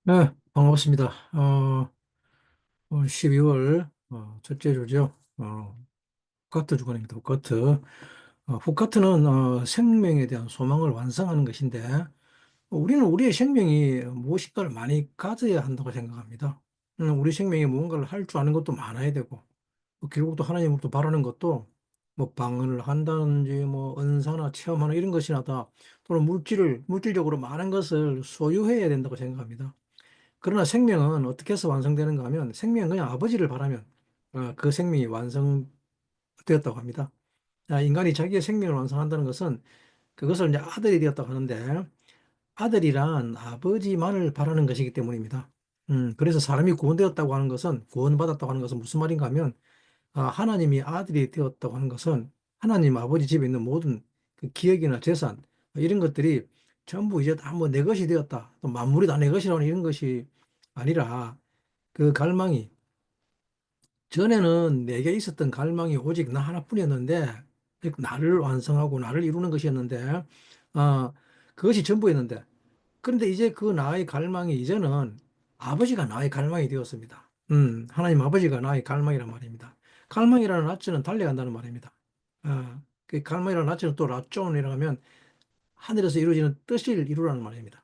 네, 반갑습니다. 12월 첫째 주죠. 후카트 주간입니다. 후카트. 후카트는 생명에 대한 소망을 완성하는 것인데, 우리는 우리의 생명이 무엇인가를 많이 가져야 한다고 생각합니다. 우리 생명이 무언가를 할 줄 아는 것도 많아야 되고, 결국 또 하나님으로부터 바라는 것도 뭐 방언을 한다든지 뭐 은사나 체험하는 이런 것이나 다 또는 물질적으로 많은 것을 소유해야 된다고 생각합니다. 그러나 생명은 어떻게 해서 완성되는가 하면 생명은 그냥 아버지를 바라면 그 생명이 완성되었다고 합니다. 인간이 자기의 생명을 완성한다는 것은 그것을 이제 아들이 되었다고 하는데 아들이란 아버지만을 바라는 것이기 때문입니다. 그래서 사람이 구원되었다고 하는 것은 구원받았다고 하는 것은 무슨 말인가 하면 하나님이 아들이 되었다고 하는 것은 하나님 아버지 집에 있는 모든 그 기억이나 재산 이런 것들이 전부 이제 다 뭐 내 것이 되었다. 또 만물이 다 내 것이라는 이런 것이 아니라 그 갈망이 전에는 내게 있었던 갈망이 오직 나 하나뿐이었는데 나를 완성하고 나를 이루는 것이었는데 어, 그것이 전부였는데 그런데 이제 그 나의 갈망이 이제는 아버지가 나의 갈망이 되었습니다. 하나님 아버지가 나의 갈망이란 말입니다. 갈망이라는 낯자는 달려간다는 말입니다. 그 갈망이라는 낯자는 또 라존이라고 하면 하늘에서 이루어지는 뜻을 이루라는 말입니다.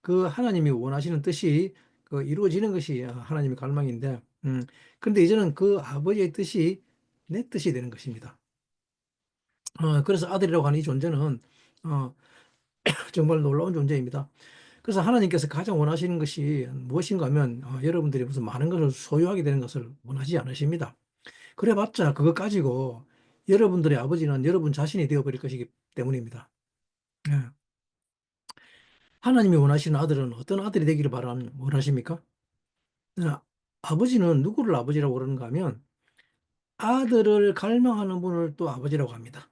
그 하나님이 원하시는 뜻이 그 이루어지는 것이 하나님의 갈망인데, 그런데 이제는 그 아버지의 뜻이 내 뜻이 되는 것입니다. 그래서 아들이라고 하는 이 존재는 어, 정말 놀라운 존재입니다. 그래서 하나님께서 가장 원하시는 것이 무엇인가 하면 여러분들이 무슨 많은 것을 소유하게 되는 것을 원하지 않으십니다. 그래봤자 그것 가지고 여러분들의 아버지는 여러분 자신이 되어버릴 것이기 때문입니다. 예. 하나님이 원하시는 아들은 어떤 아들이 되기를 원하십니까? 아, 아버지는 누구를 아버지라고 그러는가 하면 아들을 갈망하는 분을 또 아버지라고 합니다.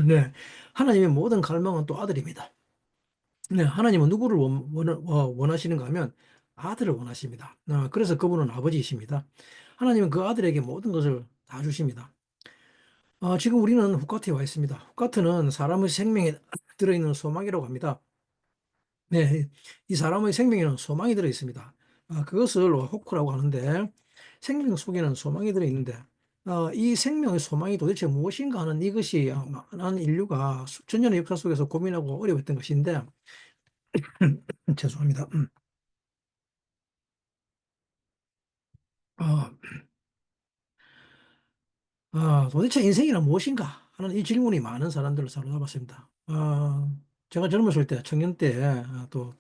네. 하나님의 모든 갈망은 또 아들입니다. 네. 하나님은 누구를 원하시는가 하면 아들을 원하십니다. 그래서 그분은 아버지이십니다. 하나님은 그 아들에게 모든 것을 다 주십니다. 지금 우리는 후카트에 와 있습니다. 후카트는 사람의 생명에 들어있는 소망이라고 합니다. 네, 이 사람의 생명에는 소망이 들어 있습니다. 그것을 호크라고 하는데 생명 속에는 소망이 들어 있는데 이 생명의 소망이 도대체 무엇인가 하는 이것이 많은 인류가 수천 년의 역사 속에서 고민하고 어려웠던 것인데 죄송합니다. 어, 도대체 인생이란 무엇인가 하는 이 질문이 많은 사람들을 사로잡았습니다. 제가 젊었을 때 청년 때또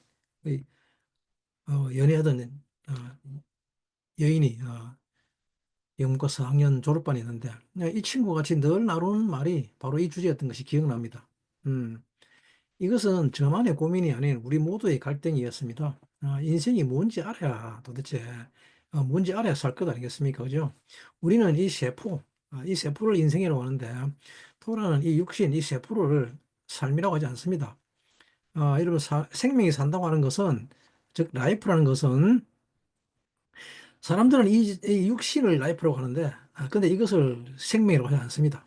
연애하던 여인이 영문과 4학년 졸업반이 있는데 이 친구 같이 늘 나누는 말이 바로 이 주제였던 것이 기억납니다. 음, 이것은 저만의 고민이 아닌 우리 모두의 갈등이었습니다. 인생이 뭔지 알아야 도대체 뭔지 알아야 살 것 아니겠습니까? 그죠? 우리는 이 세포를 인생이라고 하는데 토라는 이 육신, 이 세포를 삶이라고 하지 않습니다. 여러분 생명이 산다고 하는 것은 즉 라이프라는 것은 사람들은 이 육신을 라이프라고 하는데, 근데 이것을 생명이라고 하지 않습니다.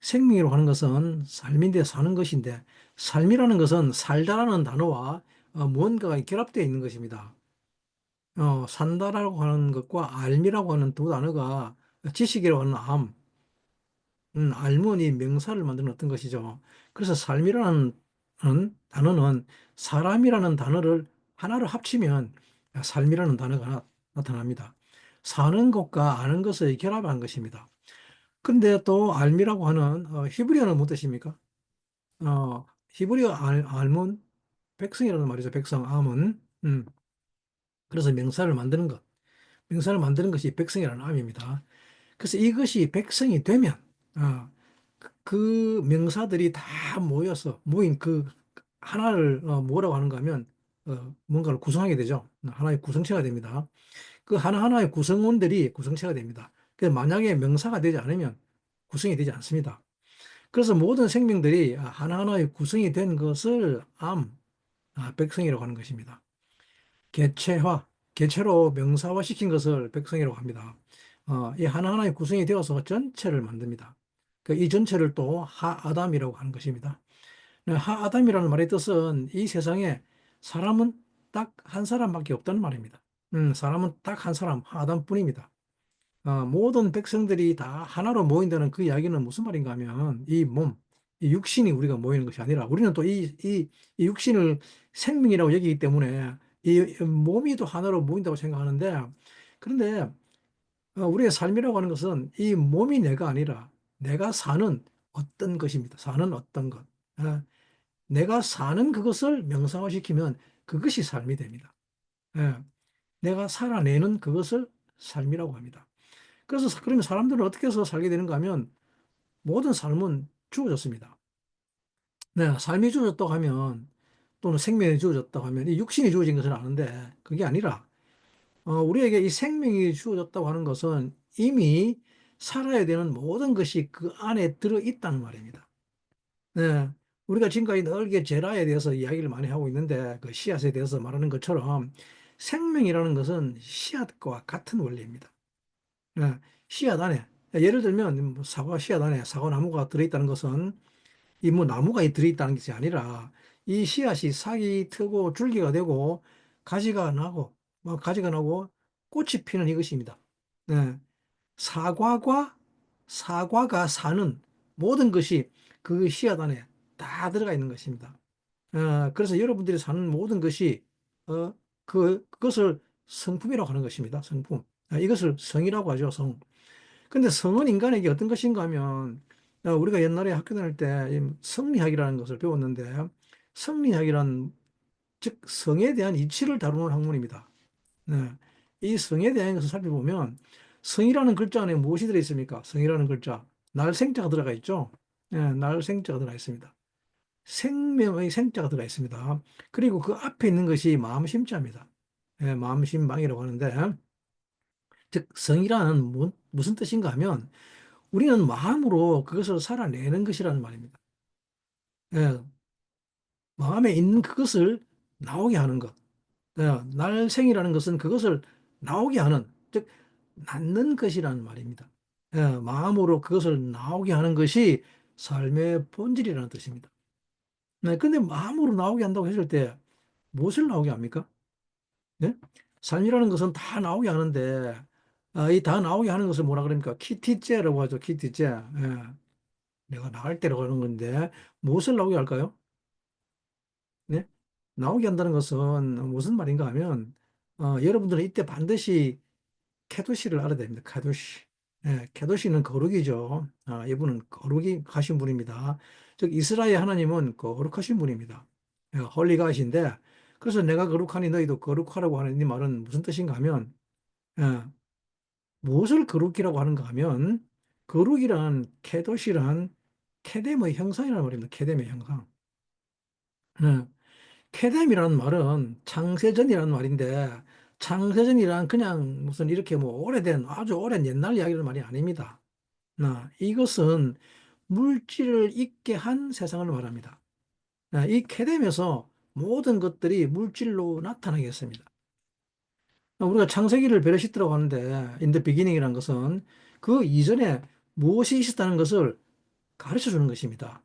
생명이라고 하는 것은 삶인데 사는 것인데, 삶이라는 것은 살다라는 단어와 무언가가 결합되어 있는 것입니다. 산다라고 하는 것과 알미라고 하는 두 단어가 지식이라고 하는 알문이 명사를 만드는 어떤 것이죠. 그래서 삶이라는 단어는 사람이라는 단어를 하나로 합치면 삶이라는 단어가 나타납니다. 사는 것과 아는 것의 결합한 것입니다. 근데 또 알미라고 하는 히브리어는 뭐 뜻입니까? 히브리어 알문, 백성이라는 말이죠. 백성, 암은. 그래서 명사를 만드는 것이 백성이라는 암입니다. 그래서 이것이 백성이 되면 어, 그 명사들이 다 모인 그 하나를 뭐라고 하는가 하면 뭔가를 구성하게 되죠. 하나의 구성체가 됩니다. 그 하나하나의 구성원들이 구성체가 됩니다. 그래서 만약에 명사가 되지 않으면 구성이 되지 않습니다. 그래서 모든 생명들이 하나하나의 구성이 된 것을 백성이라고 하는 것입니다. 개체화, 개체로 명사화 시킨 것을 백성이라고 합니다. 이 하나하나의 구성이 되어서 전체를 만듭니다. 이 전체를 또 하아담이라고 하는 것입니다. 네, 하아담이라는 말의 뜻은 이 세상에 사람은 딱 한 사람밖에 없다는 말입니다. 사람은 딱 한 사람, 아담뿐입니다. 모든 백성들이 다 하나로 모인다는 그 이야기는 무슨 말인가 하면 이 몸, 이 육신이 우리가 모이는 것이 아니라 우리는 또 이 육신을 생명이라고 여기기 때문에 이 몸이 또 하나로 모인다고 생각하는데 그런데 우리의 삶이라고 하는 것은 이 몸이 내가 아니라 내가 사는 어떤 것입니다. 사는 어떤 것. 어, 내가 사는 그것을 명상화시키면 그것이 삶이 됩니다. 예, 내가 살아내는 그것을 삶이라고 합니다. 그래서 그러면 사람들은 어떻게 해서 살게 되는가 하면 모든 삶은 주어졌습니다. 네, 삶이 주어졌다고 하면 또는 생명이 주어졌다고 하면 이 육신이 주어진 것은 아는데 그게 아니라 우리에게 이 생명이 주어졌다고 하는 것은 이미 살아야 되는 모든 것이 그 안에 들어있다는 말입니다. 네. 우리가 지금까지 넓게 제라에 대해서 이야기를 많이 하고 있는데 그 씨앗에 대해서 말하는 것처럼 생명이라는 것은 씨앗과 같은 원리입니다. 네. 씨앗 안에 예를 들면 뭐 사과 씨앗 안에 사과나무가 들어있다는 것은 이 뭐 나무가 들어있다는 것이 아니라 이 씨앗이 싹이 트고 줄기가 되고 가지가 나고 가지가 나고 꽃이 피는 이것입니다. 네. 사과가 사과가 사는 모든 것이 그 씨앗 안에 다 들어가 있는 것입니다. 그래서 여러분들이 사는 모든 것이 어, 그것을 성품이라고 하는 것입니다. 성품. 이것을 성이라고 하죠. 성. 근데 성은 인간에게 어떤 것인가 하면 우리가 옛날에 학교 다닐 때 성리학이라는 것을 배웠는데 성리학이란 즉 성에 대한 이치를 다루는 학문입니다. 네. 이 성에 대한 것을 살펴보면 성이라는 글자 안에 무엇이 들어있습니까? 성이라는 글자. 날생자가 들어가 있죠. 네, 날생자가 들어가 있습니다. 생명의 생자가 들어가 있습니다. 그리고 그 앞에 있는 것이 마음심자입니다. 네, 마음심방이라고 하는데 즉 성이라는 무슨 뜻인가 하면 우리는 마음으로 그것을 살아내는 것이라는 말입니다. 예, 마음에 있는 그것을 나오게 하는 것. 예, 날생이라는 것은 그것을 나오게 하는, 즉, 낳는 것이라는 말입니다. 예, 마음으로 그것을 나오게 하는 것이 삶의 본질이라는 뜻입니다. 네, 근데 마음으로 나오게 한다고 했을 때 무엇을 나오게 합니까? 네? 삶이라는 것은 다 나오게 하는데, 이 다 나오게 하는 것을 뭐라 그럽니까? 키티제라고 하죠, 키티제. 예. 내가 나갈 때라고 하는 건데 무엇을 나오게 할까요? 네? 나오게 한다는 것은 무슨 말인가 하면 여러분들은 이때 반드시 케도시를 알아야 됩니다. 케도시. 예, 케도시는 거룩이죠. 이분은 거룩이 하신 분입니다. 즉 이스라엘 하나님은 거룩하신 분입니다. 예, 홀리가신데 그래서 내가 거룩하니 너희도 거룩하라고 하는 이 말은 무슨 뜻인가 하면 예, 무엇을 거룩이라고 하는가 하면 거룩이란 케도시란 케뎀의 형상이라는 말입니다. 케뎀의 형상. 네. 케뎀이라는 말은 창세전이라는 말인데 창세전이란 그냥 무슨 이렇게 뭐 오래된 아주 오랜 옛날 이야기를 말이 아닙니다. 이것은 물질을 있게 한 세상을 말합니다. 이 케뎀에서 모든 것들이 물질로 나타나겠습니다. 우리가 창세기를 베레시트라고 하는데 in the beginning이라는 것은 그 이전에 무엇이 있었다는 것을 가르쳐 주는 것입니다.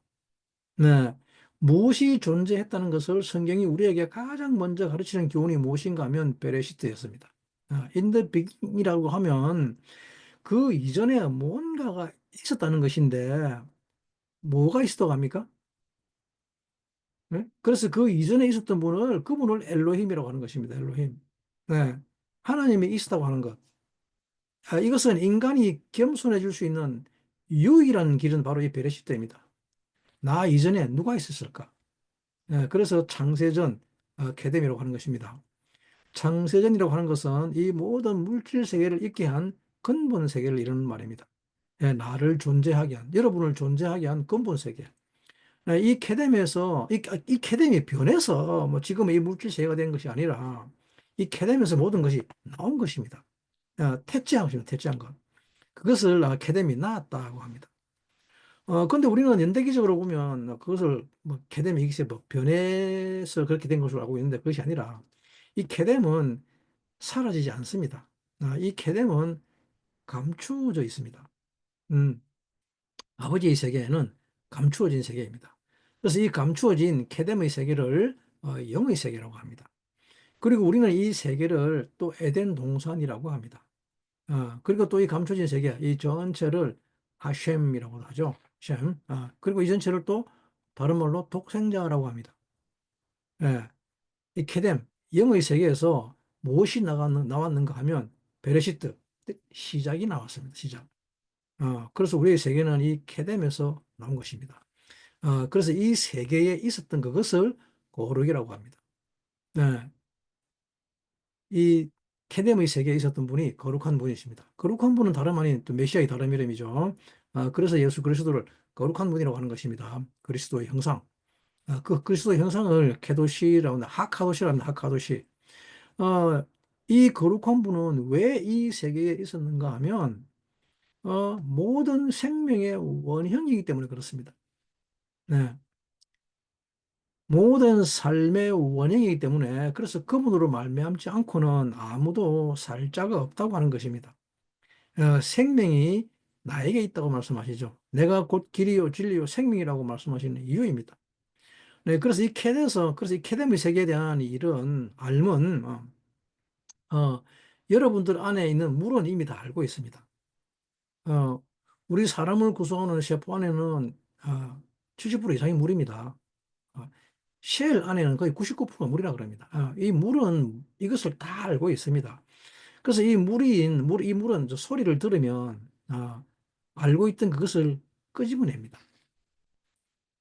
네. 무엇이 존재했다는 것을 성경이 우리에게 가장 먼저 가르치는 교훈이 무엇인가 하면 베레시트였습니다. 인더빅이라고 하면 그 이전에 뭔가가 있었다는 것인데 뭐가 있었다고 합니까? 네? 그래서 그 이전에 있었던 그분을 엘로힘이라고 하는 것입니다. 엘로힘. 네. 하나님이 있었다고 하는 것. 이것은 인간이 겸손해질 수 있는 유일한 길은 바로 이 베레시트입니다. 나 이전에 누가 있었을까? 그래서 창세전, 케뎀이라고 하는 것입니다. 창세전이라고 하는 것은 이 모든 물질 세계를 있게 한 근본 세계를 이루는 말입니다. 나를 존재하게 한, 여러분을 존재하게 한 근본 세계. 이 케뎀에서, 이 케뎀이 변해서 뭐 지금 이 물질 세계가 된 것이 아니라 이 케뎀에서 모든 것이 나온 것입니다. 태찌한 것입니다. 태찌한 것. 그것을 케뎀이 낳았다고 합니다. 근데 우리는 연대기적으로 보면 그것을 뭐 케뎀이 이게 뭐 변해서 그렇게 된 것으로 알고 있는데 그것이 아니라 이 케뎀은 사라지지 않습니다. 이 케뎀은 감추어져 있습니다. 음, 아버지의 세계에는 감추어진 세계입니다. 그래서 이 감추어진 케뎀의 세계를 영의 세계라고 합니다. 그리고 우리는 이 세계를 또 에덴 동산이라고 합니다. 그리고 또 이 감춰진 세계, 이 전체를 하셴이라고 하죠. 셈. 그리고 이 전체를 또 다른 말로 독생자라고 합니다. 예, 이 케뎀, 영의 세계에서 무엇이 나왔는가 하면 베레시트, 시작이 나왔습니다. 시작. 그래서 우리의 세계는 이 케뎀에서 나온 것입니다. 그래서 이 세계에 있었던 그것을 거룩이라고 합니다. 네, 이 케뎀의 세계에 있었던 분이 거룩한 분이십니다. 거룩한 분은 다름 아닌 또 메시아의 다른 이름이죠. 그래서 예수 그리스도를 거룩한 분이라고 하는 것입니다. 그리스도의 형상. 그 그리스도의 형상을 케도시라고 합니다. 하카도시라고 합니다. 하카도시. 어, 이 거룩한 분은 왜 이 세계에 있었는가 하면 모든 생명의 원형이기 때문에 그렇습니다. 네. 모든 삶의 원형이기 때문에 그래서 그분으로 말미암지 않고는 아무도 살 자가 없다고 하는 것입니다. 생명이 나에게 있다고 말씀하시죠. 내가 곧 길이요 진리요 생명이라고 말씀하시는 이유입니다. 네, 그래서 이 케데미 세계에 대한 이런 알문, 여러분들 안에 있는 물은 이미 다 알고 있습니다. 어, 우리 사람을 구성하는 세포 안에는 70% 이상이 물입니다. 어, 쉘 안에는 거의 99%가 물이라 그럽니다. 이 물은 이것을 다 알고 있습니다. 그래서 이 물은 저 소리를 들으면 알고 있던 그것을 끄집어냅니다.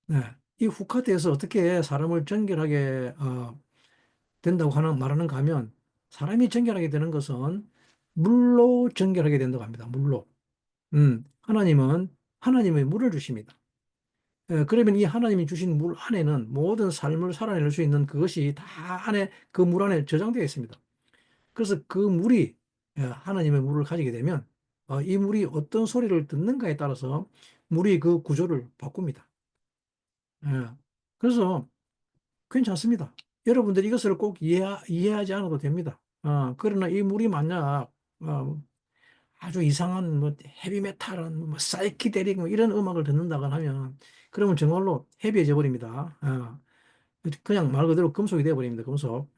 네. 이 후카트에서 어떻게 사람을 정결하게 된다고 말하는가 하면 사람이 정결하게 되는 것은 물로 정결하게 된다고 합니다. 물로. 하나님은 하나님의 물을 주십니다. 그러면 이 하나님이 주신 물 안에는 모든 삶을 살아낼 수 있는 그것이 다 안에 그 물 안에 저장되어 있습니다. 그래서 그 물이 하나님의 물을 가지게 되면 이 물이 어떤 소리를 듣는가에 따라서 물이 그 구조를 바꿉니다. 예. 그래서 괜찮습니다. 여러분들이 이것을 꼭 이해하지 않아도 됩니다. 그러나 이 물이 만약 아주 이상한 뭐 헤비메탈한 뭐 사이키데릭 뭐 이런 음악을 듣는다고 하면 그러면 정말로 헤비해져 버립니다. 그냥 말 그대로 금속이 되어 버립니다. 금속.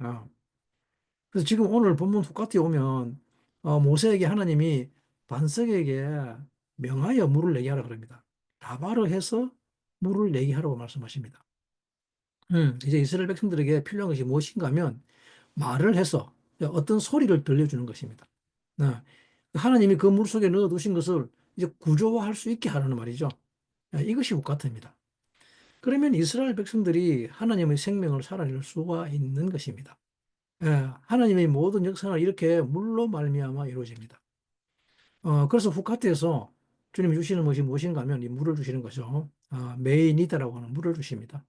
그래서 지금 오늘 본문 똑같이 오면 모세에게 하나님이 반석에게 명하여 물을 내게 하라 그럽니다. 다바로 해서 물을 내게 하라고 말씀하십니다. 이제 이스라엘 백성들에게 필요한 것이 무엇인가 하면 말을 해서 어떤 소리를 들려주는 것입니다. 네. 하나님이 그 물 속에 넣어 두신 것을 이제 구조화할 수 있게 하라는 말이죠. 이것이 국가입니다. 그러면 이스라엘 백성들이 하나님의 생명을 살아낼 수가 있는 것입니다. 하나님의 모든 역사는 이렇게 물로 말미암아 이루어집니다. 그래서 후카트에서 주님이 주시는 것이 무엇인가 하면 이 물을 주시는 거죠. 메이니다라고 하는 물을 주십니다.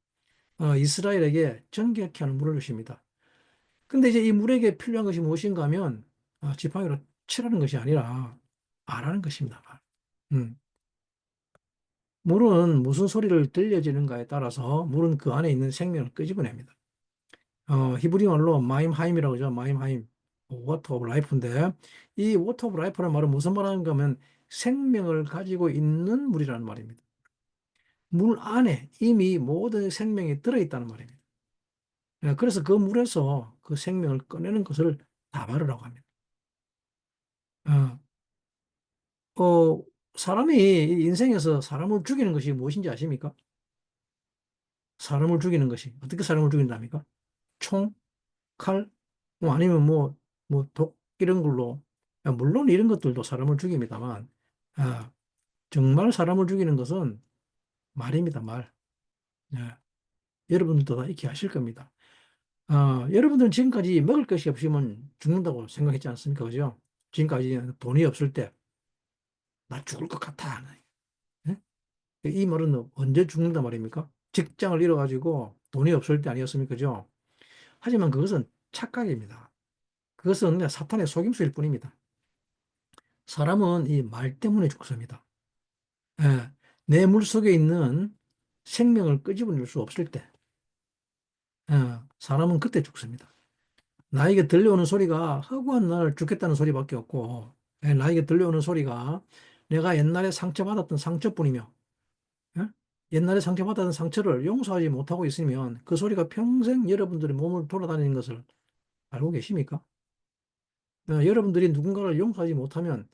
이스라엘에게 정결케 하는 물을 주십니다. 근데 이제 이 물에게 필요한 것이 무엇인가 하면 지팡이로 칠하는 것이 아니라 말하는 것입니다. 말. 음. 물은 무슨 소리를 들려지는가에 따라서 물은 그 안에 있는 생명을 끄집어냅니다. 히브리 말로 마임하임이라고 하죠. 마임하임. 워터 오브 라이프인데 이 워터 오브 라이프라는 말은 무슨 말하는가 하면 생명을 가지고 있는 물이라는 말입니다. 물 안에 이미 모든 생명이 들어있다는 말입니다. 그래서 그 물에서 그 생명을 꺼내는 것을 다바르라고 합니다. 어, 어, 사람이 인생에서 사람을 죽이는 것이 무엇인지 아십니까? 사람을 죽이는 것이 어떻게 사람을 죽인답니까? 총, 칼, 뭐 아니면 독 이런 걸로 물론 이런 것들도 사람을 죽입니다만 아, 정말 사람을 죽이는 것은 말입니다, 말. 예, 여러분들도 다 익히 아실 겁니다. 여러분들은 지금까지 먹을 것이 없으면 죽는다고 생각했지 않습니까? 그죠? 지금까지 돈이 없을 때 나 죽을 것 같아. 예? 이 말은 언제 죽는다 말입니까? 직장을 잃어가지고 돈이 없을 때 아니었습니까? 그죠? 하지만 그것은 착각입니다. 그것은 그냥 사탄의 속임수일 뿐입니다. 사람은 이 말 때문에 죽습니다. 예, 내 물속에 있는 생명을 끄집어낼 수 없을 때, 사람은 그때 죽습니다. 나에게 들려오는 소리가 허구한 날 죽겠다는 소리밖에 없고, 나에게 들려오는 소리가 내가 옛날에 상처받았던 상처뿐이며, 예? 옛날에 상처받았던 상처를 용서하지 못하고 있으면 그 소리가 평생 여러분들의 몸을 돌아다니는 것을 알고 계십니까? 여러분들이 누군가를 용서하지 못하면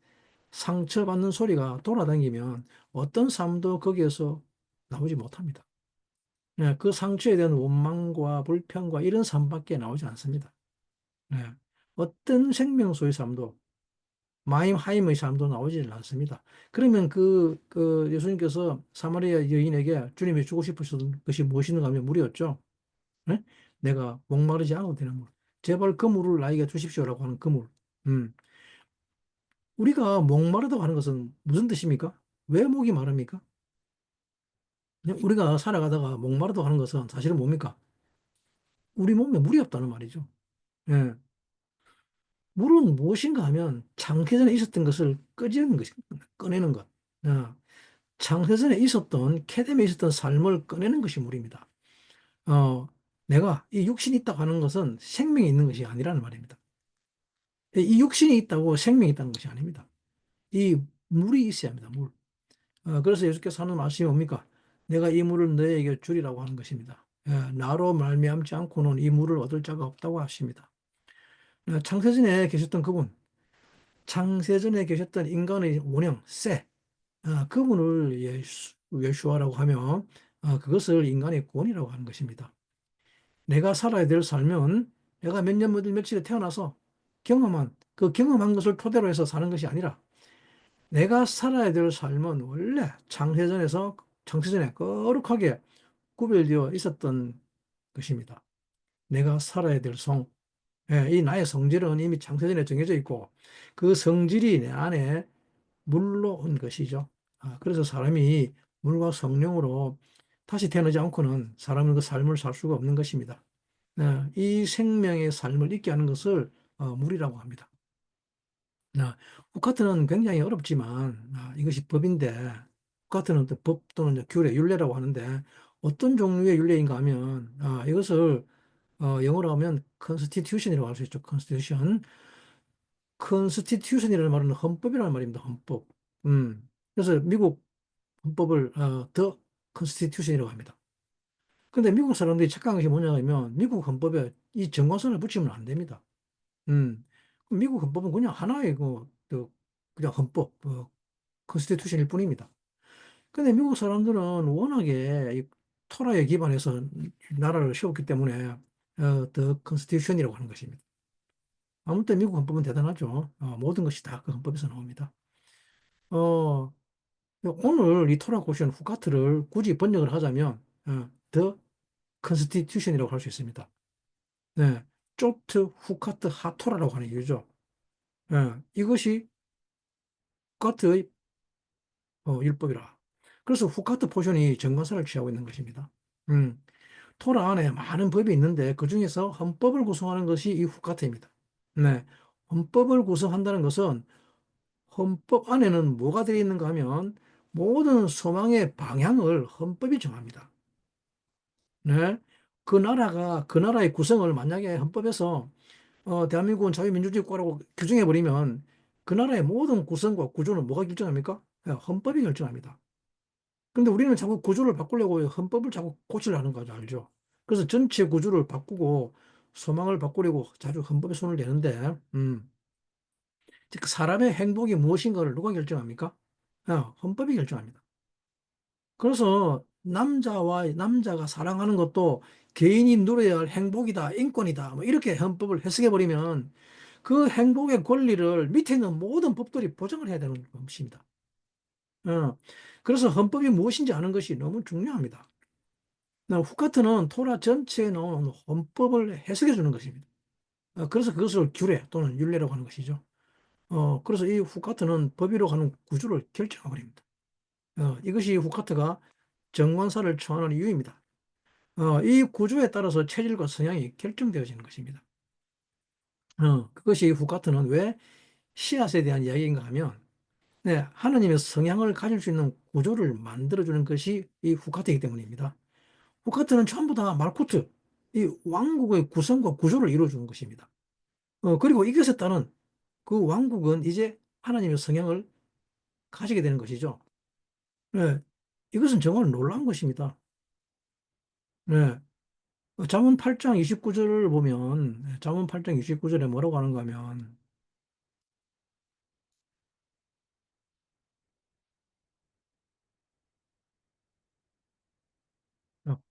상처받는 소리가 돌아다니면 어떤 삶도 거기에서 나오지 못합니다. 그 상처에 대한 원망과 불평과 이런 삶밖에 나오지 않습니다. 네. 어떤 생명소의 삶도 마임 하임의 삶도 나오지 않습니다. 그러면 그 예수님께서 사마리아 여인에게 주님이 주고 싶으신 것이 무엇인가 하면 물이었죠. 네? 내가 목마르지 않아도 되는 물. 제발 그 물을 나에게 주십시오라고 하는 그 물. 음. 우리가 목마르다고 하는 것은 무슨 뜻입니까? 왜 목이 마릅니까? 그냥 우리가 살아가다가 목마르다고 하는 것은 사실은 뭡니까? 우리 몸에 물이 없다는 말이죠. 예. 물은 무엇인가 하면 창세전에 있었던 것을 끄집는 것, 꺼내는 것. 어, 창세전에 있었던, 케덴에 있었던 삶을 꺼내는 것이 물입니다. 어, 내가 이 육신이 있다고 하는 것은 생명이 있는 것이 아니라는 말입니다. 이 육신이 있다고 생명이 있다는 것이 아닙니다. 이 물이 있어야 합니다, 물. 그래서 예수께서 하는 말씀이 뭡니까? 내가 이 물을 너에게 주리라고 하는 것입니다. 나로 말미암지 않고는 이 물을 얻을 자가 없다고 하십니다. 창세전에 계셨던 그분, 창세전에 계셨던 인간의 원형, 세, 그분을 예수아라고 하며 그것을 인간의 구원이라고 하는 것입니다. 내가 살아야 될 삶은 내가 몇 년, 몇 일, 며칠에 태어나서 그 경험한 것을 토대로 해서 사는 것이 아니라 내가 살아야 될 삶은 원래 창세전에 거룩하게 구별되어 있었던 것입니다. 내가 살아야 될 이 나의 성질은 이미 창세전에 정해져 있고 그 성질이 내 안에 물로 온 것이죠. 그래서 사람이 물과 성령으로 다시 태어나지 않고는 사람은 그 삶을 살 수가 없는 것입니다. 이 생명의 삶을 잊게 하는 것을 물이라고 합니다. 후카트는 굉장히 어렵지만 이것이 법인데 후카트는 또 법 또는 이제 규례, 율례라고 하는데 어떤 종류의 율례인가 하면 이것을 영어로 하면 constitution이라고 할 수 있죠. constitution. constitution이라는 말은 헌법이라는 말입니다. 헌법. 그래서 미국 헌법을 the constitution이라고 합니다. 근데 미국 사람들이 착각한 것이 뭐냐 하면 미국 헌법에 이 정관선을 붙이면 안 됩니다. 음. 미국 헌법은 그냥 하나의 그냥 헌법, 컨스티튜션일 뿐입니다. 근데 미국 사람들은 워낙에 이 토라에 기반해서 나라를 세웠기 때문에 the constitution이라고 하는 것입니다. 아무튼 미국 헌법은 대단하죠. 모든 것이 다 그 헌법에서 나옵니다. 어, 오늘 이 토라 고시원 후카트를 굳이 번역을 하자면 the constitution이라고 할 수 있습니다. 네, 쪼트 후카트 하토라라고 하는 이유죠. 이것이 후카트의 율법이라. 그래서 후카트 포션이 정관사를 취하고 있는 것입니다. 음, 토라 안에 많은 법이 있는데 그 중에서 헌법을 구성하는 것이 이 후카트입니다. 네, 헌법을 구성한다는 것은 헌법 안에는 뭐가 들어있는가 하면 모든 소망의 방향을 헌법이 정합니다. 네, 그 나라의 구성을 만약에 헌법에서 대한민국은 자유민주주의 국가라고 규정해 버리면 그 나라의 모든 구성과 구조는 뭐가 결정합니까? 헌법이 결정합니다. 근데 우리는 자꾸 구조를 바꾸려고 헌법을 자꾸 고치려는 거죠, 알죠? 그래서 전체 구조를 바꾸고 소망을 바꾸려고 자주 헌법에 손을 대는데, 즉 사람의 행복이 무엇인가를 누가 결정합니까? 헌법이 결정합니다. 그래서 남자가 사랑하는 것도 개인이 누려야 할 행복이다, 인권이다, 뭐 이렇게 헌법을 해석해 버리면 그 행복의 권리를 밑에 있는 모든 법들이 보장을 해야 되는 것입니다. 어, 그래서 헌법이 무엇인지 아는 것이 너무 중요합니다. 후카트는 토라 전체에 나오는 헌법을 해석해 주는 것입니다. 그래서 그것을 규례 또는 율례라고 하는 것이죠. 그래서 이 후카트는 법의로 하는 구조를 결정해 버립니다. 이것이 후카트가 정관사를 청하는 이유입니다. 이 구조에 따라서 체질과 성향이 결정되어지는 것입니다. 그것이 후카트는 왜 씨앗에 대한 이야기인가 하면, 네, 하나님의 성향을 가질 수 있는 구조를 만들어주는 것이 이 후카트이기 때문입니다. 후카트는 전부 다 말쿠트, 이 왕국의 구성과 구조를 이루어주는 것입니다. 그리고 이것에 따른 그 왕국은 이제 하나님의 성향을 가지게 되는 것이죠. 네, 이것은 정말 놀라운 것입니다. 네. 잠언 8장 29절을 보면, 잠언 8장 29절에 뭐라고 하는가 하면,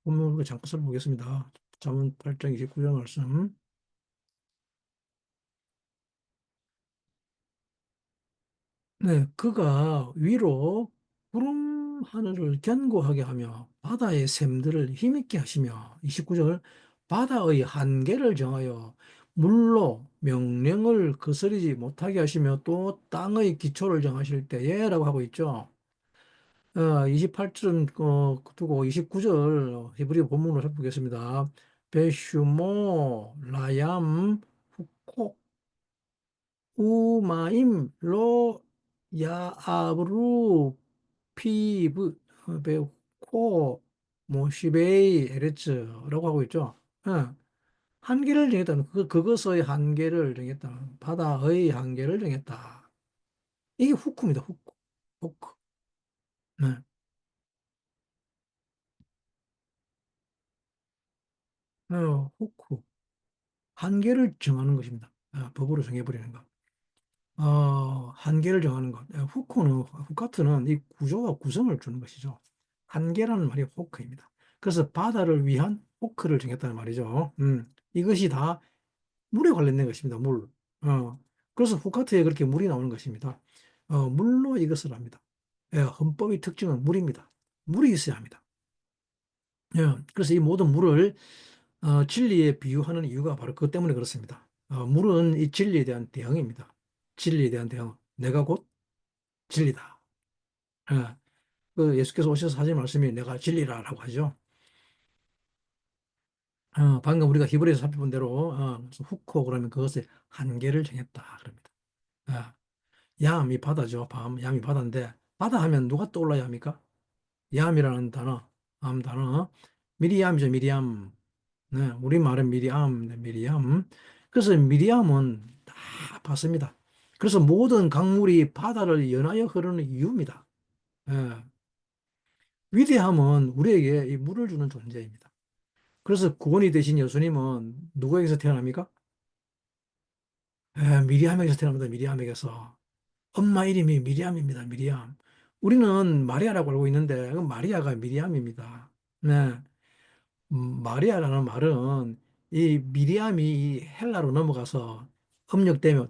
본문 그 잠깐 살펴보겠습니다. 잠언 8장 29절 말씀. 네, 그가 위로 구름 하늘을 견고하게 하며 바다의 샘들을 힘있게 하시며 29절 바다의 한계를 정하여 물로 명령을 거스르지 못하게 하시며 또 땅의 기초를 정하실 때에라고 하고 있죠. 28절은 두고 29절 히브리 본문으로 살펴보겠습니다. 베슈모 라얌 후코 우마임 로 야아브루 피브 베코 모시베이 에레츠라고 하고 있죠. 예, 한계를 정했다. 그것의 한계를 정했다. 바다의 한계를 정했다. 이게 후크입니다. 후크. 후크. 네. 후크. 한계를 정하는 것입니다. 법으로 정해버리는 것. 한계를 정하는 것. 후카트는 이 구조와 구성을 주는 것이죠. 한계라는 말이 호크입니다. 그래서 바다를 위한 호크를 정했다는 말이죠. 이것이 다 물에 관련된 것입니다. 물. 그래서 후카트에 그렇게 물이 나오는 것입니다. 물로 이것을 합니다. 헌법의 특징은 물입니다. 물이 있어야 합니다. 그래서 이 모든 물을 진리에 비유하는 이유가 바로 그것 때문에 그렇습니다. 물은 이 진리에 대한 대응입니다. 진리에 대한 대응. 내가 곧 진리다. 예, 그 예수께서 오셔서 하신 말씀이 내가 진리라라고 하죠. 방금 우리가 히브리서 살펴본 대로 그래서 후코 그러면 그것의 한계를 정했다 그럽니다. 얌이 바다죠. 얌이 바다인데 바다 하면 누가 떠올라야 합니까? 얌이라는 단어, 단어. 미리암이죠. 미리암. 네, 우리말은 미리암, 네, 미리암. 그래서 미리암은 다 봤습니다. 그래서 모든 강물이 바다를 연하여 흐르는 이유입니다. 예, 위대함은 우리에게 이 물을 주는 존재입니다. 그래서 구원이 되신 예수님은 누구에게서 태어납니까? 미리암에게서 태어납니다. 미리암에게서. 엄마 이름이 미리암입니다. 미리암. 우리는 마리아라고 알고 있는데 그 마리아가 미리암입니다. 네. 마리아라는 말은 이 미리암이 이 헬라로 넘어가서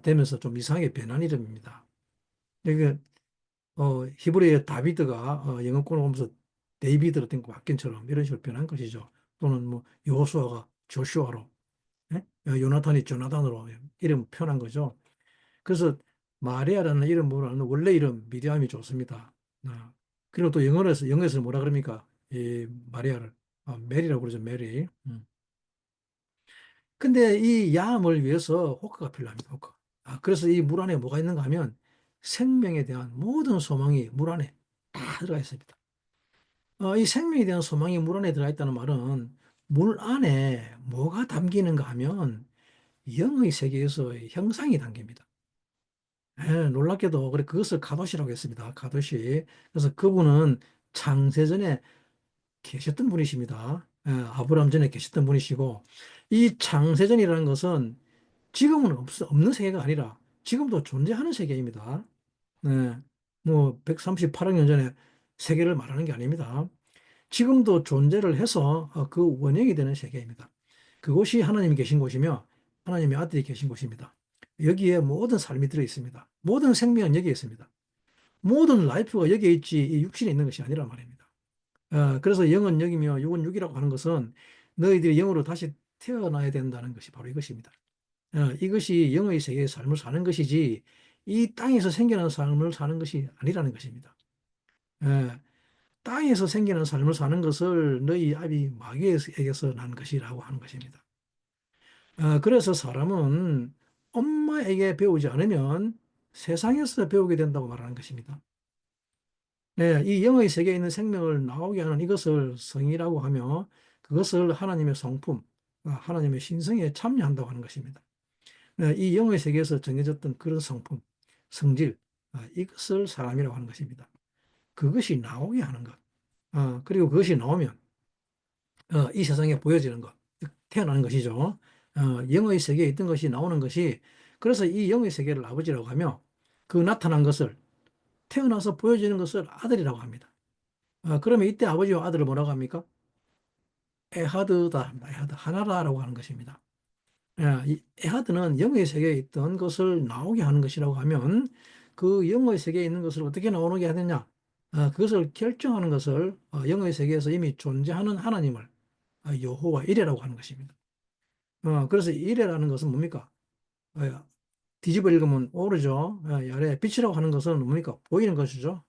되면서 좀 이상하게 변한 이름입니다. 이게 히브리의 다비드가 영어권을 보면서 데이비드로 된 바뀐처럼 이런 식으로 변한 것이죠. 또는 뭐 여호수아가 조슈아로, 예? 요나단이 조나단으로 이름 표현한 거죠. 그래서 마리아라는 이름보다는 원래 이름 미리암이 좋습니다. 그리고 또 영어에서 뭐라 그럽니까? 이 마리아를 메리라고 그러죠. 메리. 근데 이 야함을 위해서 호크가 필요합니다. 호크. 그래서 이 물 안에 뭐가 있는가 하면 생명에 대한 모든 소망이 물 안에 다 들어가 있습니다. 이 생명에 대한 소망이 물 안에 들어가 있다는 말은 물 안에 뭐가 담기는가 하면 영의 세계에서의 형상이 담깁니다. 놀랍게도 그래 그것을 가도시라고 했습니다. 가도시. 그래서 그분은 창세전에 계셨던 분이십니다. 아브라함 전에 계셨던 분이시고 이 창세전이라는 것은 지금은 없는 세계가 아니라 지금도 존재하는 세계입니다. 네. 뭐 138억 년 전에 세계를 말하는 게 아닙니다. 지금도 존재를 해서 그 원형이 되는 세계입니다. 그곳이 하나님이 계신 곳이며 하나님의 아들이 계신 곳입니다. 여기에 모든 삶이 들어 있습니다. 모든 생명은 여기에 있습니다. 모든 라이프가 여기에 있지 이 육신에 있는 것이 아니란 말입니다. 그래서 영은 영이며 육은 육이라고 하는 것은 너희들이 영으로 다시 태어나야 된다는 것이 바로 이것입니다. 이것이 영의 세계의 삶을 사는 것이지 이 땅에서 생겨난 삶을 사는 것이 아니라는 것입니다. 예, 땅에서 생기는 삶을 사는 것을 너희 아비 마귀에게서 난 것이라고 하는 것입니다. 그래서 사람은 엄마에게 배우지 않으면 세상에서 배우게 된다고 말하는 것입니다. 네, 이 영의 세계에 있는 생명을 나오게 하는 이것을 성이라고 하며 그것을 하나님의 성품, 하나님의 신성에 참여한다고 하는 것입니다. 네, 이 영의 세계에서 정해졌던 그런 성품, 성질, 이것을 사람이라고 하는 것입니다. 그것이 나오게 하는 것. 그리고 그것이 나오면 이 세상에 보여지는 것, 태어나는 것이죠. 영의 세계에 있던 것이 나오는 것이, 그래서 이 영의 세계를 아버지라고 하며, 그 나타난 것을, 태어나서 보여지는 것을 아들이라고 합니다. 그러면 이때 아버지와 아들을 뭐라고 합니까? 에하드다, 에하드, 하나다라고 하는 것입니다. 이 에하드는 영의 세계에 있던 것을 나오게 하는 것이라고 하면, 그 영의 세계에 있는 것을 어떻게 나오게 하느냐? 그것을 결정하는 것을, 영의 세계에서 이미 존재하는 하나님을 여호와 이레라고 하는 것입니다. 그래서 이레라는 것은 뭡니까? 어, 뒤집어 읽으면 오르죠. 아래 빛이라고 하는 것은 뭡니까? 보이는 것이죠.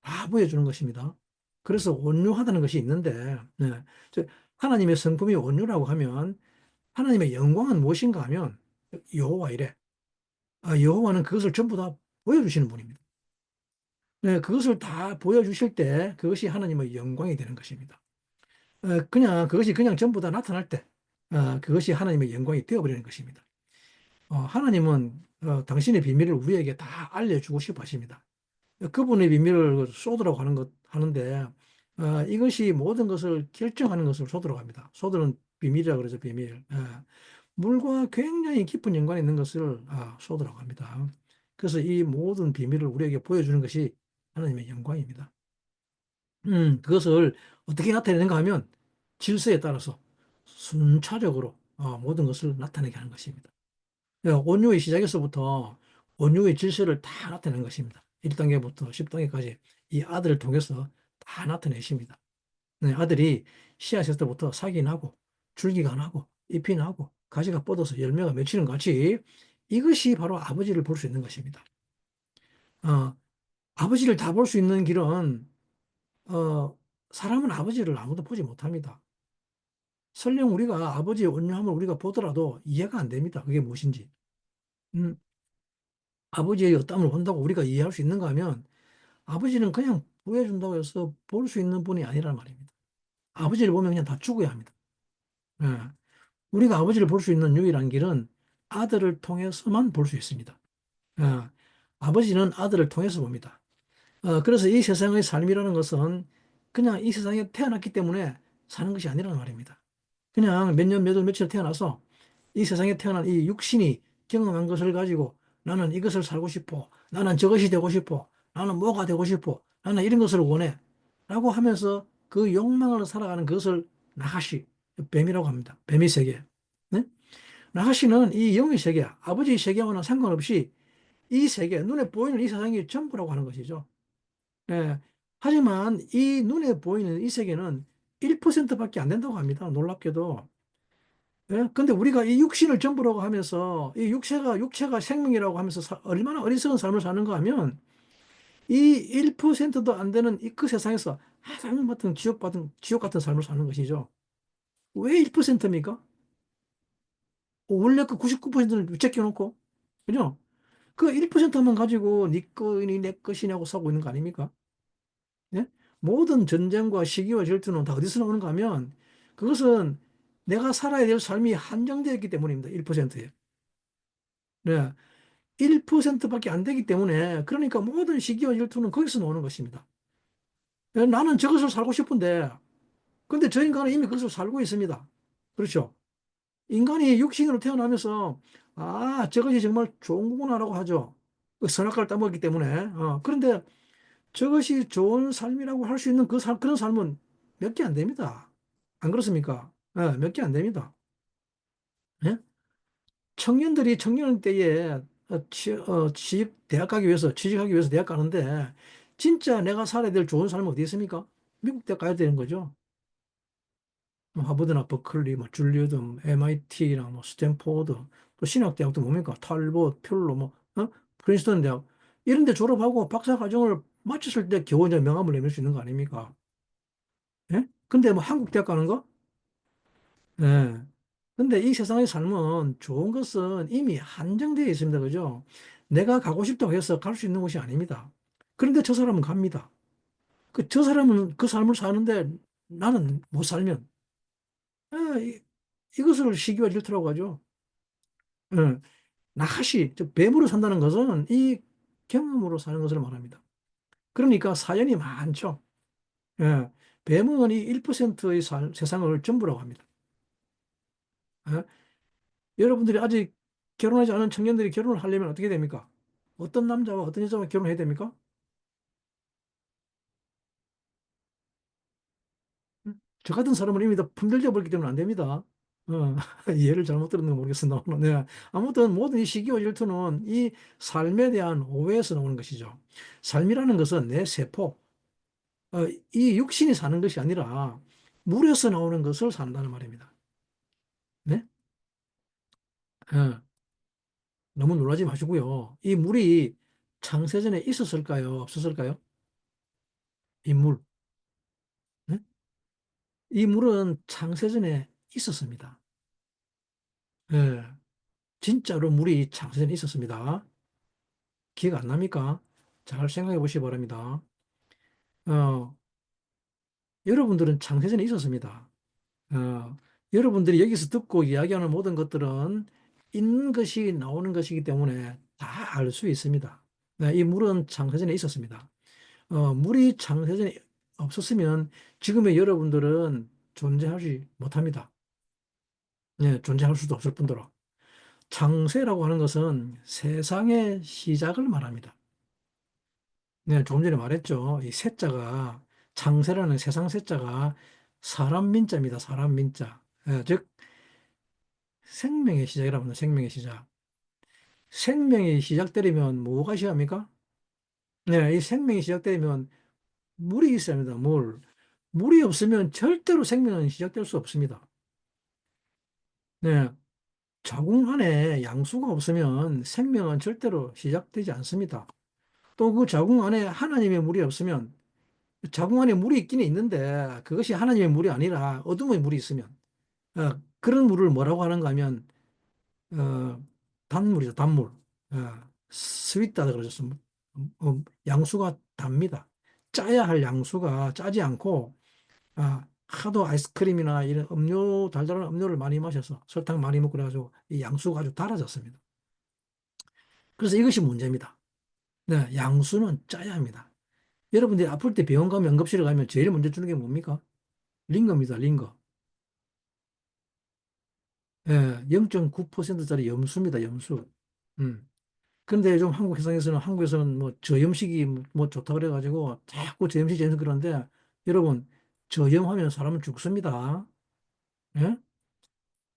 다 보여주는 것입니다. 그래서 온유하다는 것이 있는데, 하나님의 성품이 온유라고 하면, 하나님의 영광은 무엇인가 하면 여호와 이래. 여호와는 그것을 전부 다 보여주시는 분입니다. 네, 그것을 다 보여주실 때 그것이 하나님의 영광이 되는 것입니다. 그냥 그것이 그냥 전부 다 나타날 때 그것이 하나님의 영광이 되어버리는 것입니다. 하나님은 당신의 비밀을 우리에게 다 알려주고 싶어 하십니다. 그분의 비밀을 소드라고 하는 것 하는데, 이것이 모든 것을 결정하는 것을 소드라고 합니다. 소드는 비밀이라고 그러죠, 비밀. 물과 굉장히 깊은 연관이 있는 것을 소드라고 합니다. 그래서 이 모든 비밀을 우리에게 보여주는 것이 하나님의 영광입니다. 그것을 어떻게 나타내는가 하면 질서에 따라서 순차적으로 모든 것을 나타내게 하는 것입니다. 온유의 시작에서부터 온유의 질서를 다 나타내는 것입니다. 1단계부터 10단계까지 이 아들을 통해서 다 나타내십니다. 네, 아들이 씨앗에서 때부터 사기 나고 줄기가 나고 잎이 나고 가지가 뻗어서 열매가 맺히는 것 같이 이것이 바로 아버지를 볼 수 있는 것입니다. 어, 아버지를 다 볼 수 있는 길은 사람은 아버지를 아무도 보지 못합니다. 설령 우리가 아버지의 온유함을 우리가 보더라도 이해가 안 됩니다. 그게 무엇인지. 음, 아버지의 어떠함을 본다고 우리가 이해할 수 있는가 하면 아버지는 그냥 보여준다고 해서 볼 수 있는 분이 아니란 말입니다. 아버지를 보면 그냥 다 죽어야 합니다. 예. 우리가 아버지를 볼 수 있는 유일한 길은 아들을 통해서만 볼 수 있습니다. 예. 아버지는 아들을 통해서 봅니다. 그래서 이 세상의 삶이라는 것은 그냥 이 세상에 태어났기 때문에 사는 것이 아니라는 말입니다. 그냥 몇 년, 몇 월, 며칠 태어나서 이 세상에 태어난 이 육신이 경험한 것을 가지고 나는 이것을 살고 싶어. 나는 저것이 되고 싶어. 나는 뭐가 되고 싶어. 나는 이런 것을 원해. 라고 하면서 그 욕망을 살아가는 그것을 나하시, 뱀이라고 합니다. 뱀의 세계. 네? 나하시는 이 영의 세계, 아버지의 세계와는 상관없이 이 세계, 눈에 보이는 이 세상이 전부라고 하는 것이죠. 예. 하지만 이 눈에 보이는 이 세계는 1%밖에 안 된다고 합니다. 놀랍게도. 예? 근데 우리가 이 육신을 전부라고 하면서 이 육체가 생명이라고 하면서 얼마나 어리석은 삶을 사는가 하면 이 1%도 안 되는 이 그 세상에서 하나님 같은 지옥 같은 삶을 사는 것이죠. 왜 1%입니까? 원래 그 99%는 제껴놓고, 그죠? 그 1%만 가지고 네 거니 내 것이냐고 싸우고 있는 거 아닙니까? 예? 모든 전쟁과 시기와 질투는 다 어디서 나오는가 하면 그것은 내가 살아야 될 삶이 한정되어 있기 때문입니다. 1%에. 네. 1%밖에 안 되기 때문에 그러니까 모든 시기와 질투는 거기서 나오는 것입니다. 나는 저것을 살고 싶은데 근데 저 인간은 이미 그것을 살고 있습니다. 그렇죠? 인간이 육신으로 태어나면서 저것이 정말 좋은 거구나라고 하죠. 그 선악과를 따먹기 때문에. 그런데 저것이 좋은 삶이라고 할 수 있는 그런 삶은 몇 개 안 됩니다. 안 그렇습니까? 몇 개 안 됩니다. 예? 청년들이 청년 때에 대학 가기 위해서, 취직하기 위해서 대학 가는데, 진짜 내가 살아야 될 좋은 삶은 어디 있습니까? 미국 대학 가야 되는 거죠. 뭐 하버드나 버클리, 뭐 줄리어드, 뭐 MIT랑 뭐 스탠포드, 또 신학대학도 뭡니까? 탈봇, 퓰로, 프린스턴 대학. 이런 데 졸업하고 박사 과정을 마쳤을 때 겨우 이제 명함을 내밀 수 있는 거 아닙니까? 예? 근데 뭐 한국 대학 가는 거? 예. 근데 이 세상의 삶은 좋은 것은 이미 한정되어 있습니다. 그죠? 내가 가고 싶다고 해서 갈 수 있는 곳이 아닙니다. 그런데 저 사람은 갑니다. 저 사람은 그 삶을 사는데 나는 못 살면, 이것을 시기와 질투라고 하죠. 예. 나하시, 즉 뱀으로 산다는 것은 이 경험으로 사는 것을 말합니다. 그러니까 사연이 많죠. 예, 뱀은 이 1%의 세상을 전부라고 합니다. 예? 여러분들이 아직 결혼하지 않은 청년들이 결혼을 하려면 어떻게 됩니까? 어떤 남자와 어떤 여자와 결혼해야 됩니까? 저 같은 사람은 이미 다 품절돼 버렸기 때문에 안 됩니다. 어, 예를 잘못 들었는지 모르겠습니다. 네. 아무튼 모든 이 시기와 질투는 이 삶에 대한 오해에서 나오는 것이죠. 삶이라는 것은 내 세포, 이 육신이 사는 것이 아니라 물에서 나오는 것을 산다는 말입니다. 네? 어, 너무 놀라지 마시고요. 이 물이 창세전에 있었을까요? 없었을까요? 이 물. 네? 이 물은 창세전에 있었습니다. 예, 진짜로 물이 창세전에 있었습니다. 기억 안 납니까? 잘 생각해 보시기 바랍니다. 어, 여러분들은 창세전에 있었습니다. 여러분들이 여기서 듣고 이야기하는 모든 것들은 있는 것이 나오는 것이기 때문에 다 알 수 있습니다. 네, 이 물은 창세전에 있었습니다. 물이 창세전에 없었으면 지금의 여러분들은 존재하지 못합니다. 네, 존재할 수도 없을 뿐더러. 창세라고 하는 것은 세상의 시작을 말합니다. 네, 조금 전에 말했죠. 이 세자가 창세라는 세상 세자가 사람 민자입니다. 사람 민자. 즉 생명의 시작이라고 합니다. 생명의 시작. 생명이 시작되려면 뭐가 시작합니까? 네, 이 생명이 시작되려면 물이 있어야 합니다. 물. 물이 없으면 절대로 생명은 시작될 수 없습니다. 네, 자궁 안에 양수가 없으면 생명은 절대로 시작되지 않습니다. 또 그 자궁 안에 하나님의 물이 없으면 자궁 안에 물이 있기는 있는데 그것이 하나님의 물이 아니라 어둠의 물이 있으면 그런 물을 뭐라고 하는가 하면 어, 단물이죠, 단물. 스윗하다 그러죠. 양수가 답니다. 짜야 할 양수가 짜지 않고 하도 아이스크림이나 이런 달달한 음료를 많이 마셔서 설탕 많이 먹고 그래가지고 이 양수가 아주 달아졌습니다. 그래서 이것이 문제입니다. 네, 양수는 짜야 합니다. 여러분들이 아플 때 병원 가면 응급실에 가면 제일 먼저 주는 게 뭡니까? 링거입니다, 링거. 예, 0.9%짜리 염수입니다, 염수. 음. 근데 좀 한국에서는 뭐 저염식이 뭐 좋다 그래가지고 자꾸 저염식 그러는데 여러분 저염하면 사람은 죽습니다. 예?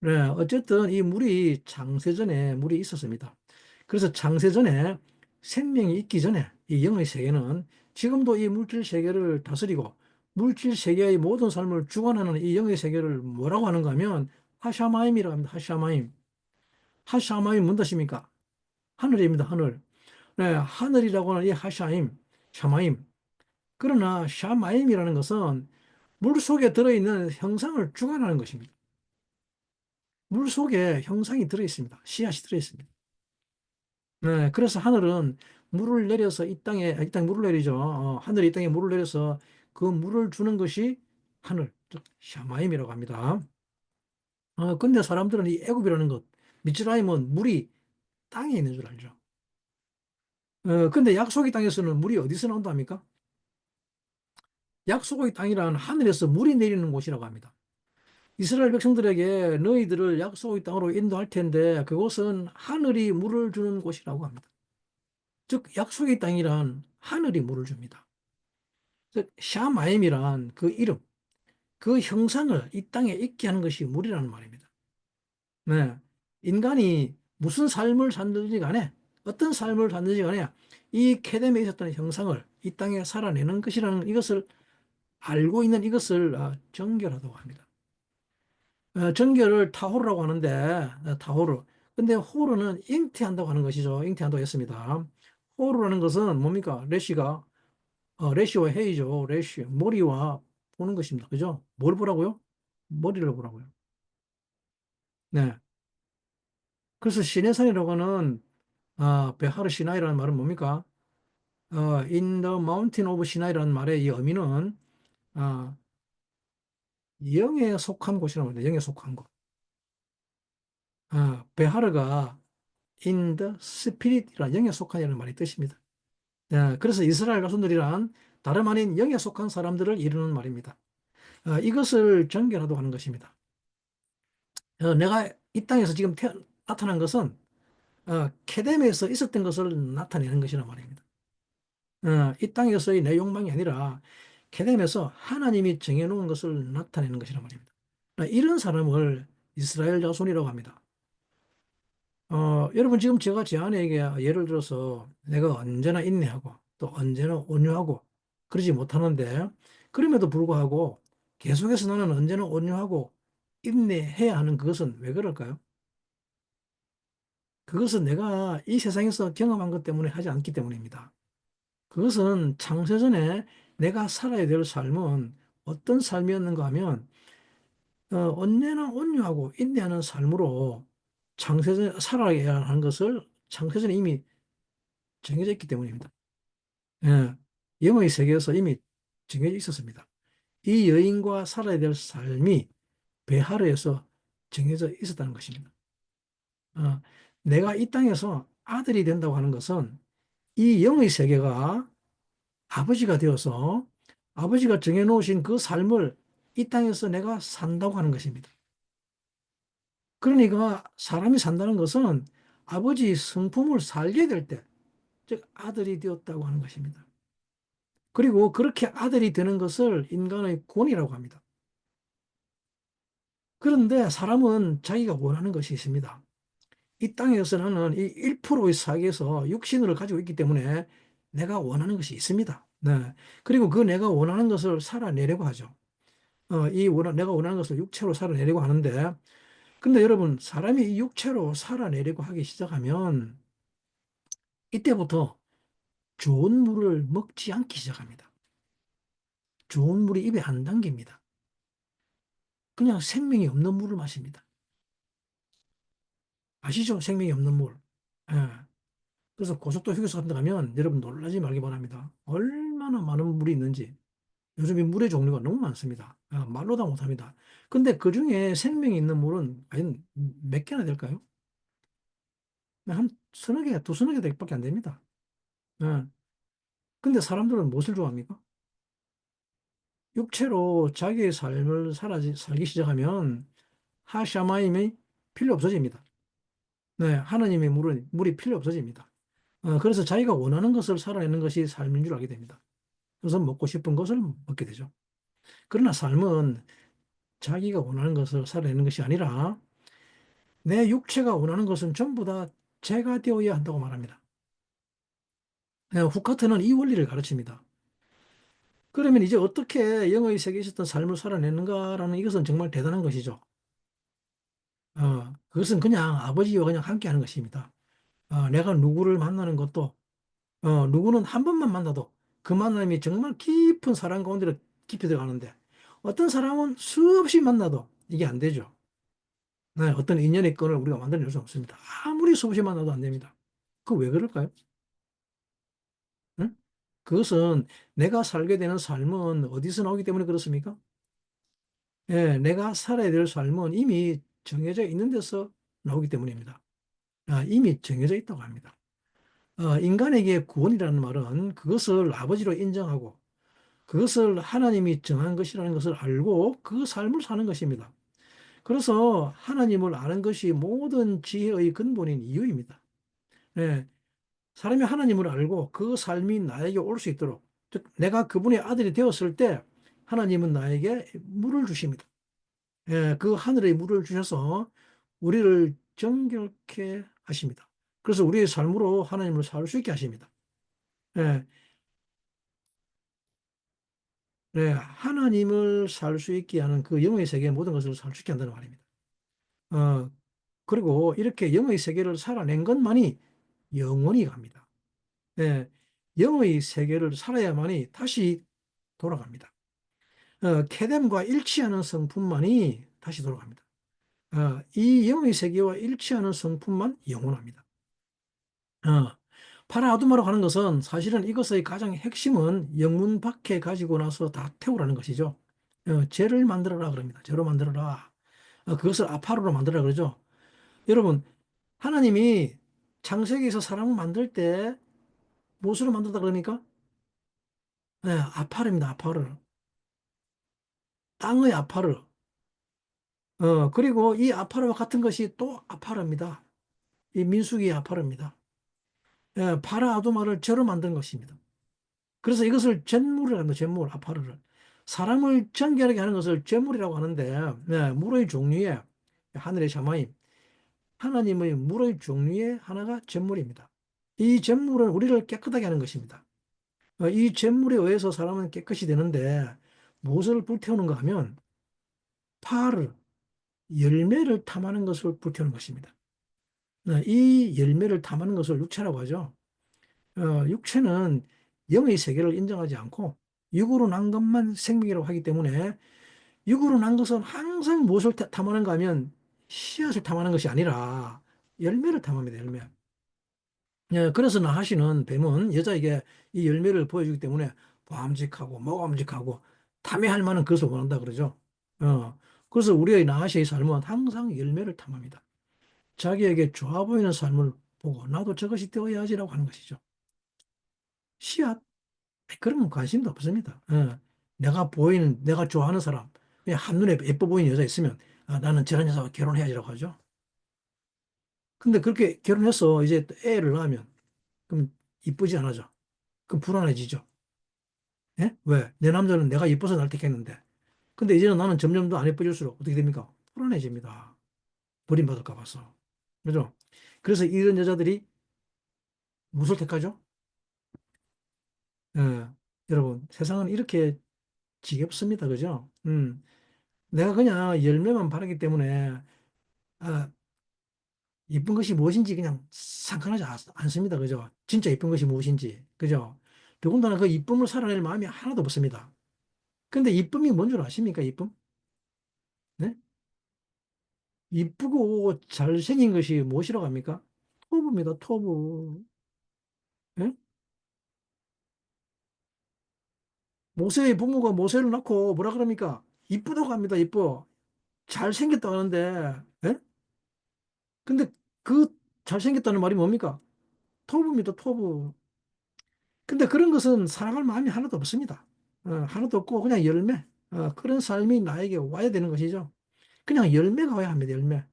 네, 어쨌든 이 물이 창세전에 물이 있었습니다. 그래서 창세전에 생명이 있기 전에 이 영의 세계는 지금도 이 물질 세계를 다스리고 물질 세계의 모든 삶을 주관하는 이 영의 세계를 뭐라고 하는가 하면 하샤마임이라고 합니다. 하샤마임. 하샤마임 뭔 뜻입니까? 하늘입니다. 하늘. 네, 하늘이라고 하는 이 하샤임, 샤마임. 그러나 샤마임이라는 것은 물 속에 들어있는 형상을 주관하는 것입니다. 물 속에 형상이 들어있습니다. 씨앗이 들어있습니다. 네, 그래서 하늘은 물을 내려서 이 땅에 물을 내리죠. 하늘이 이 땅에 물을 내려서 그 물을 주는 것이 하늘, 즉 샤마임이라고 합니다. 근데 사람들은 이 애굽이라는 것, 미츠라임은 물이 땅에 있는 줄 알죠. 근데 약속의 땅에서는 물이 어디서 나온답니까? 약속의 땅이란 하늘에서 물이 내리는 곳이라고 합니다. 이스라엘 백성들에게 너희들을 약속의 땅으로 인도할 텐데 그곳은 하늘이 물을 주는 곳이라고 합니다. 즉 약속의 땅이란 하늘이 물을 줍니다. 즉 샤마임이란 그 이름, 그 형상을 이 땅에 있게 하는 것이 물이라는 말입니다. 네. 인간이 무슨 삶을 살든지 간에 어떤 삶을 살든지 간에 이 케덴에 있었던 형상을 이 땅에 살아내는 것이라는 이것을 알고 있는 이것을 정결하다고 합니다. 정결을 타호르라고 하는데 타호르. 근데 호르는 잉태한다고 하는 것이죠. 잉태한다고 했습니다. 호르라는 것은 뭡니까? 레시와 헤이죠. 레시 머리와 보는 것입니다. 그죠? 뭘 보라고요? 머리를 보라고요. 네. 그래서 시내산이라고 하는 베하르 시나이라는 말은 뭡니까? In the mountain of Sinai라는 말의 이 의미는 아, 영에 속한 곳이라고 합니다. 영에 속한 곳. 베하르가 in the spirit이라는 영에 속한이라는 말이 뜻입니다. 그래서 이스라엘 자손들이란 다름 아닌 영에 속한 사람들을 이루는 말입니다. 이것을 정결하다고 하는 것입니다. 내가 이 땅에서 지금 나타난 것은 케뎀에서 있었던 것을 나타내는 것이란 말입니다. 이 땅에서의 내 욕망이 아니라 케뎀에서 하나님이 정해놓은 것을 나타내는 것이란 말입니다. 이런 사람을 이스라엘 자손이라고 합니다. 여러분 지금 제가 제 아내에게 예를 들어서 내가 언제나 인내하고 또 언제나 온유하고 그러지 못하는데 그럼에도 불구하고 계속해서 나는 언제나 온유하고 인내해야 하는 그것은 왜 그럴까요? 그것은 내가 이 세상에서 경험한 것 때문에 하지 않기 때문입니다. 그것은 창세전에 내가 살아야 될 삶은 어떤 삶이었는가 하면 언제나 온유하고 인내하는 삶으로 창세전 살아야 하는 것을 창세전에 이미 정해져 있기 때문입니다. 예, 영의 세계에서 이미 정해져 있었습니다. 이 여인과 살아야 될 삶이 베하르에서 정해져 있었다는 것입니다. 어, 내가 이 땅에서 아들이 된다고 하는 것은 이 영의 세계가 아버지가 되어서 아버지가 정해놓으신 그 삶을 이 땅에서 내가 산다고 하는 것입니다. 그러니까 사람이 산다는 것은 아버지 성품을 살게 될 때, 즉 아들이 되었다고 하는 것입니다. 그리고 그렇게 아들이 되는 것을 인간의 권이라고 합니다. 그런데 사람은 자기가 원하는 것이 있습니다. 이 땅에서 나는 이 1%의 사계에서 육신을 가지고 있기 때문에 내가 원하는 것이 있습니다. 네. 그리고 그 내가 원하는 것을 살아내려고 하죠. 내가 원하는 것을 육체로 살아내려고 하는데, 근데 여러분, 사람이 이 육체로 살아내려고 하기 시작하면, 이때부터 좋은 물을 먹지 않기 시작합니다. 좋은 물이 입에 안 당깁니다. 그냥 생명이 없는 물을 마십니다. 아시죠? 생명이 없는 물. 예. 그래서 고속도로 휴게소 같은 데 가면 여러분 놀라지 말기 바랍니다. 얼마나 많은 물이 있는지. 요즘 이 물의 종류가 너무 많습니다. 말로 다 못합니다. 근데 그 중에 생명이 있는 물은 과연 몇 개나 될까요? 한 서너 개, 두서너 개밖에 안 됩니다. 예. 근데 사람들은 무엇을 좋아합니까? 육체로 자기의 삶을 살기 시작하면 하샤마임이 필요 없어집니다. 네, 하나님의 물이 필요 없어집니다. 그래서 자기가 원하는 것을 살아내는 것이 삶인 줄 알게 됩니다. 그래서 먹고 싶은 것을 먹게 되죠. 그러나 삶은 자기가 원하는 것을 살아내는 것이 아니라 내 육체가 원하는 것은 전부 다 제가 되어야 한다고 말합니다. 후카트는 이 원리를 가르칩니다. 그러면 이제 어떻게 영의 세계에 있었던 삶을 살아내는가라는 이것은 정말 대단한 것이죠. 그것은 그냥 아버지와 그냥 함께 하는 것입니다. 내가 누구를 만나는 것도, 누구는 한 번만 만나도 그 만남이 정말 깊은 사랑 가운데로 깊이 들어가는데, 어떤 사람은 수없이 만나도 이게 안 되죠. 네, 어떤 인연의 끈을 우리가 만들어낼 수 없습니다. 아무리 수없이 만나도 안 됩니다. 그 왜 그럴까요? 응? 그것은 내가 살게 되는 삶은 어디서 나오기 때문에 그렇습니까? 예, 내가 살아야 될 삶은 이미 정해져 있는 데서 나오기 때문입니다. 이미 정해져 있다고 합니다. 인간에게 구원이라는 말은 그것을 아버지로 인정하고 그것을 하나님이 정한 것이라는 것을 알고 그 삶을 사는 것입니다. 그래서 하나님을 아는 것이 모든 지혜의 근본인 이유입니다. 예, 사람이 하나님을 알고 그 삶이 나에게 올 수 있도록, 즉, 내가 그분의 아들이 되었을 때 하나님은 나에게 물을 주십니다. 예, 그 하늘의 물을 주셔서 우리를 정결케 하십니다. 그래서 우리의 삶으로 하나님을 살 수 있게 하십니다. 예, 네, 하나님을 살 수 있게 하는 그 영의 세계의 모든 것을 살 수 있게 한다는 말입니다. 어, 그리고 이렇게 영의 세계를 살아낸 것만이 영원히 갑니다. 예, 영의 세계를 살아야만이 다시 돌아갑니다. 케뎀과 일치하는 성품만이 다시 돌아갑니다. 이 영의 세계와 일치하는 성품만 영원합니다. 어, 파라아두마로 하는 것은 사실은 이것의 가장 핵심은 영문 밖에 가지고 나서 다 태우라는 것이죠. 죄를 만들어라 그럽니다. 죄로 만들어라. 그것을 아파로로 만들어라 그러죠. 여러분, 하나님이 창세기에서 사람을 만들 때 무엇으로 만들다 그러니까? 네, 아파르입니다. 아파르. 땅의 아파르. 그리고 이 아파르와 같은 것이 또 아파르입니다. 이 민수기의 아파르입니다. 예, 파라 아두마를 저로 만든 것입니다. 그래서 이것을 잿물이라고 합니다. 잿물, 아파르를. 사람을 전결하게 하는 것을 잿물이라고 하는데, 네, 물의 종류에, 하늘의 샤마임, 하나님의 물의 종류의 하나가 잿물입니다. 이 잿물은 우리를 깨끗하게 하는 것입니다. 이 잿물에 의해서 사람은 깨끗이 되는데, 무엇을 불태우는가 하면, 파를, 열매를 탐하는 것을 불태우는 것입니다. 이 열매를 탐하는 것을 육체라고 하죠. 육체는 영의 세계를 인정하지 않고 육으로 난 것만 생명이라고 하기 때문에 육으로 난 것은 항상 무엇을 탐하는가 하면 씨앗을 탐하는 것이 아니라 열매를 탐합니다. 열매. 예, 그래서 나하시는 뱀은 여자에게 이 열매를 보여주기 때문에 보암직하고 먹음직하고 탐해할 만한 것을 원한다 그러죠. 어, 그래서 우리의 나하시의 삶은 항상 열매를 탐합니다. 자기에게 좋아 보이는 삶을 보고 나도 저것이 되어야지라고 하는 것이죠. 씨앗 그런 건 관심도 없습니다. 내가 좋아하는 사람, 그냥 한눈에 예뻐 보이는 여자 있으면, 나는 저런 여자와 결혼해야지라고 하죠. 근데 그렇게 결혼해서 이제 또 애를 낳으면, 그럼 이쁘지 않아져. 그럼 불안해지죠. 예? 왜? 내 남자는 내가 이뻐서 날 택했는데. 근데 이제는 나는 점점 더 안 예뻐질수록 어떻게 됩니까? 불안해집니다. 버림받을까 봐서. 그죠? 그래서 이런 여자들이 무엇을 택하죠? 예, 여러분, 세상은 이렇게 지겹습니다. 그죠? 내가 그냥 열매만 바라기 때문에 아, 예쁜 것이 무엇인지 그냥 상관하지 않습니다. 그죠? 진짜 예쁜 것이 무엇인지. 그죠? 더군다나 그 이쁨을 살아낼 마음이 하나도 없습니다. 근데 이쁨이 뭔 줄 아십니까? 이쁨? 네? 이쁘고 잘생긴 것이 무엇이라고 합니까? 토부입니다. 토부. 예? 모세의 부모가 모세를 낳고 뭐라 그럽니까? 이쁘다고 합니다. 이뻐. 잘생겼다고 하는데, 예? 근데 그 잘생겼다는 말이 뭡니까? 토부입니다. 토부. 근데 그런 것은 사랑할 마음이 하나도 없습니다. 하나도 없고 그냥 열매. 그런 삶이 나에게 와야 되는 것이죠. 그냥 열매가 와야 합니다. 열매.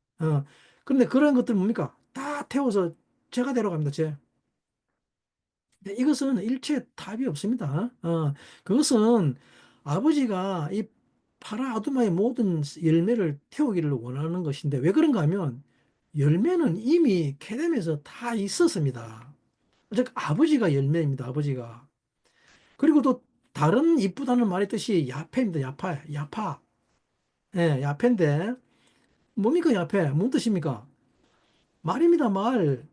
그런데 그런 것들 뭡니까? 다 태워서 제가 데려갑니다. 제. 근데 이것은 일체 답이 없습니다. 그것은 아버지가 이 파라 아두마의 모든 열매를 태우기를 원하는 것인데 왜 그런가 하면 열매는 이미 케뎀에서 다 있었습니다. 즉 아버지가 열매입니다. 아버지가. 그리고 또 다른 이쁘다는 말의 뜻이 야페입니다. 야파, 야파. 예, 야페인데 뭡니까 야페? 뭔 뜻입니까? 말입니다. 말.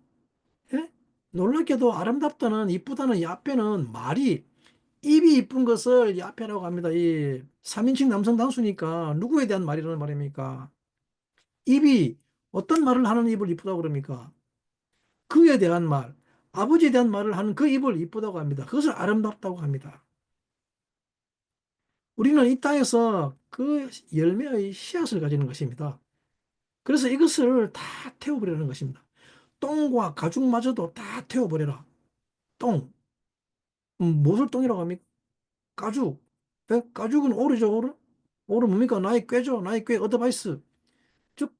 예? 놀랍게도 아름답다는 이쁘다는 야페는 말이 입이 이쁜 것을 야페라고 합니다. 이 3인칭 남성 단수니까 누구에 대한 말이라는 말입니까? 입이 어떤 말을 하는 입을 이쁘다고 그럽니까? 그에 대한 말, 아버지에 대한 말을 하는 그 입을 이쁘다고 합니다. 그것을 아름답다고 합니다. 우리는 이 땅에서 그 열매의 씨앗을 가지는 것입니다. 그래서 이것을 다 태워버리는 것입니다. 똥과 가죽마저도 다 태워버려라. 똥. 무엇을 똥이라고 합니까? 가죽. 예? 가죽은 오르죠, 오르? 오르 뭡니까? 나의 꾀죠. 나의 꾀, 어드바이스. 즉,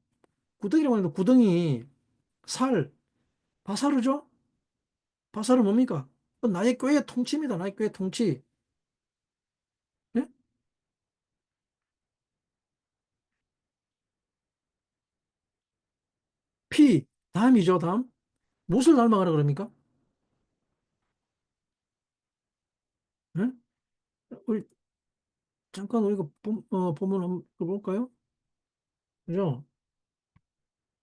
구덩이라고 하는 구덩이, 살, 바사르죠? 바사르 뭡니까? 나의 꾀의 통치입니다. 나의 꾀의 통치. 예? 피, 담이죠, 담. 무엇을 닮아가라 그럽니까? 예? 우리 잠깐 우리가 본문 한번 볼까요? 그죠?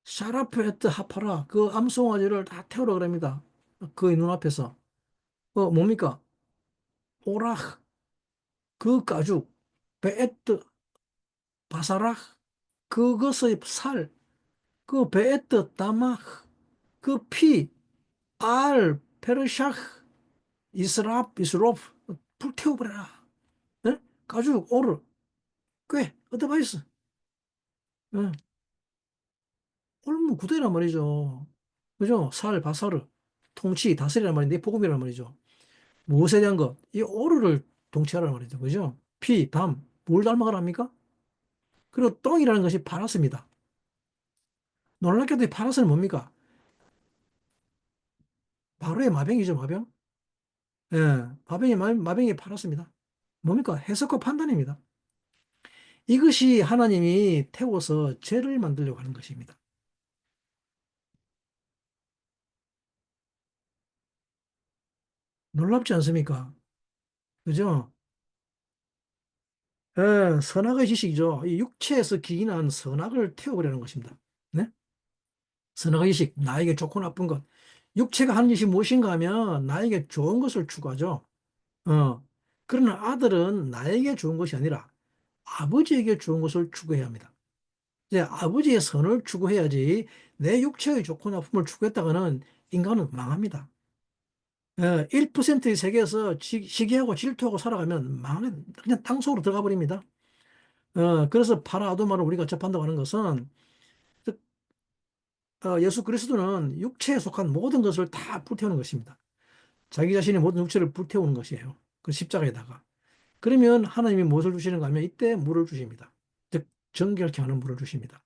샤라페트 하파라 그 암송아지를 다 태우라 그럽니다. 그의 눈앞에서 뭡니까? 오락 그 가죽 베에트 바사락 그것의 살 그 베에트 다막 그 피 알 페르샥 이스롭 불태워버려라. 네? 가죽 오르 꽤 어드바이스 네. 홀무 구대란 말이죠. 그죠? 살 바사르 통치 다스리란 말인데 복음이란 말이죠. 무엇에 대한 것? 이 오르를 동체라는 말이죠. 그죠? 피, 담, 뭘 닮아가랍니까? 그리고 똥이라는 것이 파랗습니다. 놀랍게도 이 파랗은 뭡니까? 바로의 마병이죠, 마병. 예, 마병이 파랗습니다. 뭡니까? 해석과 판단입니다. 이것이 하나님이 태워서 죄를 만들려고 하는 것입니다. 놀랍지 않습니까? 그죠? 예, 선악의 지식이죠. 이 육체에서 기인한 선악을 태워버리는 것입니다. 네? 선악의 지식, 나에게 좋고 나쁜 것. 육체가 하는 짓이 무엇인가 하면 나에게 좋은 것을 추구하죠. 어. 그러나 아들은 나에게 좋은 것이 아니라 아버지에게 좋은 것을 추구해야 합니다. 이제 아버지의 선을 추구해야지 내 육체의 좋고 나쁨을 추구했다가는 인간은 망합니다. 1%의 세계에서 시기하고 질투하고 살아가면 망하면 그냥 땅속으로 들어가 버립니다. 그래서 파라아도마를 우리가 접한다고 하는 것은 예수 그리스도는 육체에 속한 모든 것을 다 불태우는 것입니다. 자기 자신의 모든 육체를 불태우는 것이에요. 그 십자가에다가. 그러면 하나님이 무엇을 주시는가 하면 이때 물을 주십니다. 즉, 정결케 하는 물을 주십니다.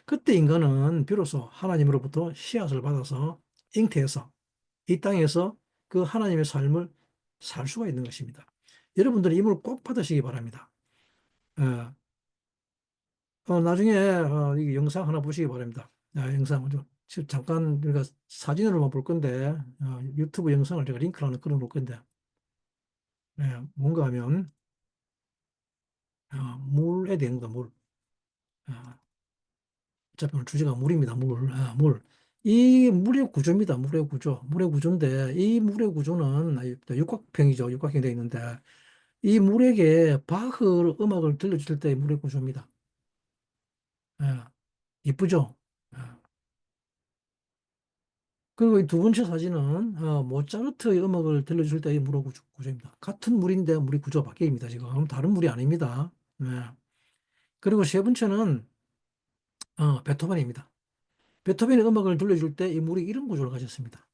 그때 인간은 비로소 하나님으로부터 씨앗을 받아서 잉태해서 이 땅에서 그 하나님의 삶을 살 수가 있는 것입니다. 여러분들은 이 물 꼭 받으시기 바랍니다. 어, 나중에 이 영상 하나 보시기 바랍니다. 영상 잠깐 우리가 사진으로만 볼 건데 유튜브 영상을 제가 링크를 하나 끌어 놓을 건데 뭔가 하면 물에 대한 거 물. 어, 어차피 오늘 주제가 물입니다. 물. 물. 이 물의 구조입니다. 물의 구조. 물의 구조인데 이 물의 구조는 육각형이죠. 육각형이 되어 있는데 이 물에게 바흐 음악을 들려줄 때의 물의 구조입니다. 예, 이쁘죠? 예. 그리고 이 두 번째 사진은 모차르트의 음악을 들려줄 때의 물의 구조입니다. 같은 물인데 물의 구조가 바뀝니다. 지금 다른 물이 아닙니다. 예. 그리고 세 번째는 베토벤입니다. 베토벤의 음악을 들려줄 때 이 물이 이런 구조를 가졌습니다.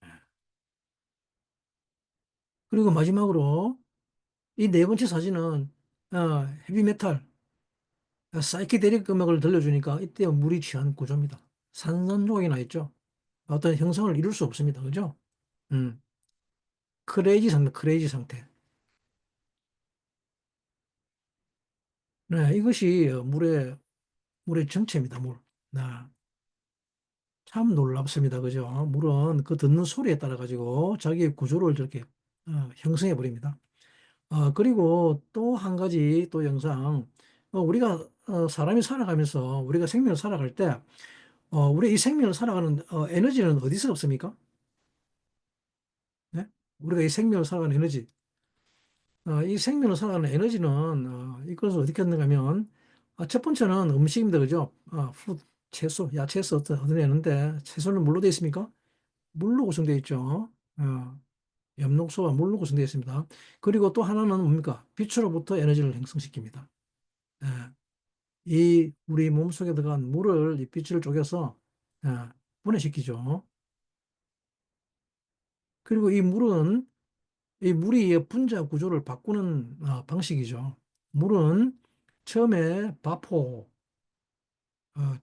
예. 그리고 마지막으로 이 네 번째 사진은 헤비메탈, 사이키데릭 음악을 들려주니까 이때 물이 취한 구조입니다. 산산조각이 나 있죠. 어떤 형상을 이룰 수 없습니다. 그죠? 음, 크레이지 상태. 네, 이것이 물의 정체입니다. 물. 네, 참 놀랍습니다. 그죠? 물은 그 듣는 소리에 따라 가지고 자기의 구조를 저렇게 형성해 버립니다. 그리고 또 한 가지 또 영상, 우리가 사람이 살아가면서 우리가 생명을 살아갈 때 우리 이 생명을 살아가는 에너지는 어디서 없습니까? 네? 우리가 이 생명을 살아가는 에너지, 이 생명을 살아가는 에너지는 이것을 어떻게 하는가 하면 첫 번째는 음식입니다. 그죠? 채소, 야채에서 얻어내는데 채소는 물로 되어 있습니까? 물로 구성되어 있죠. 엽록소와 물로 구성되어 있습니다. 그리고 또 하나는 뭡니까? 빛으로부터 에너지를 형성시킵니다. 예, 이 우리 몸속에 들어간 물을 이 빛을 쪼개서 예, 분해시키죠. 그리고 이 물이 분자 구조를 바꾸는 방식이죠. 물은 처음에 바포,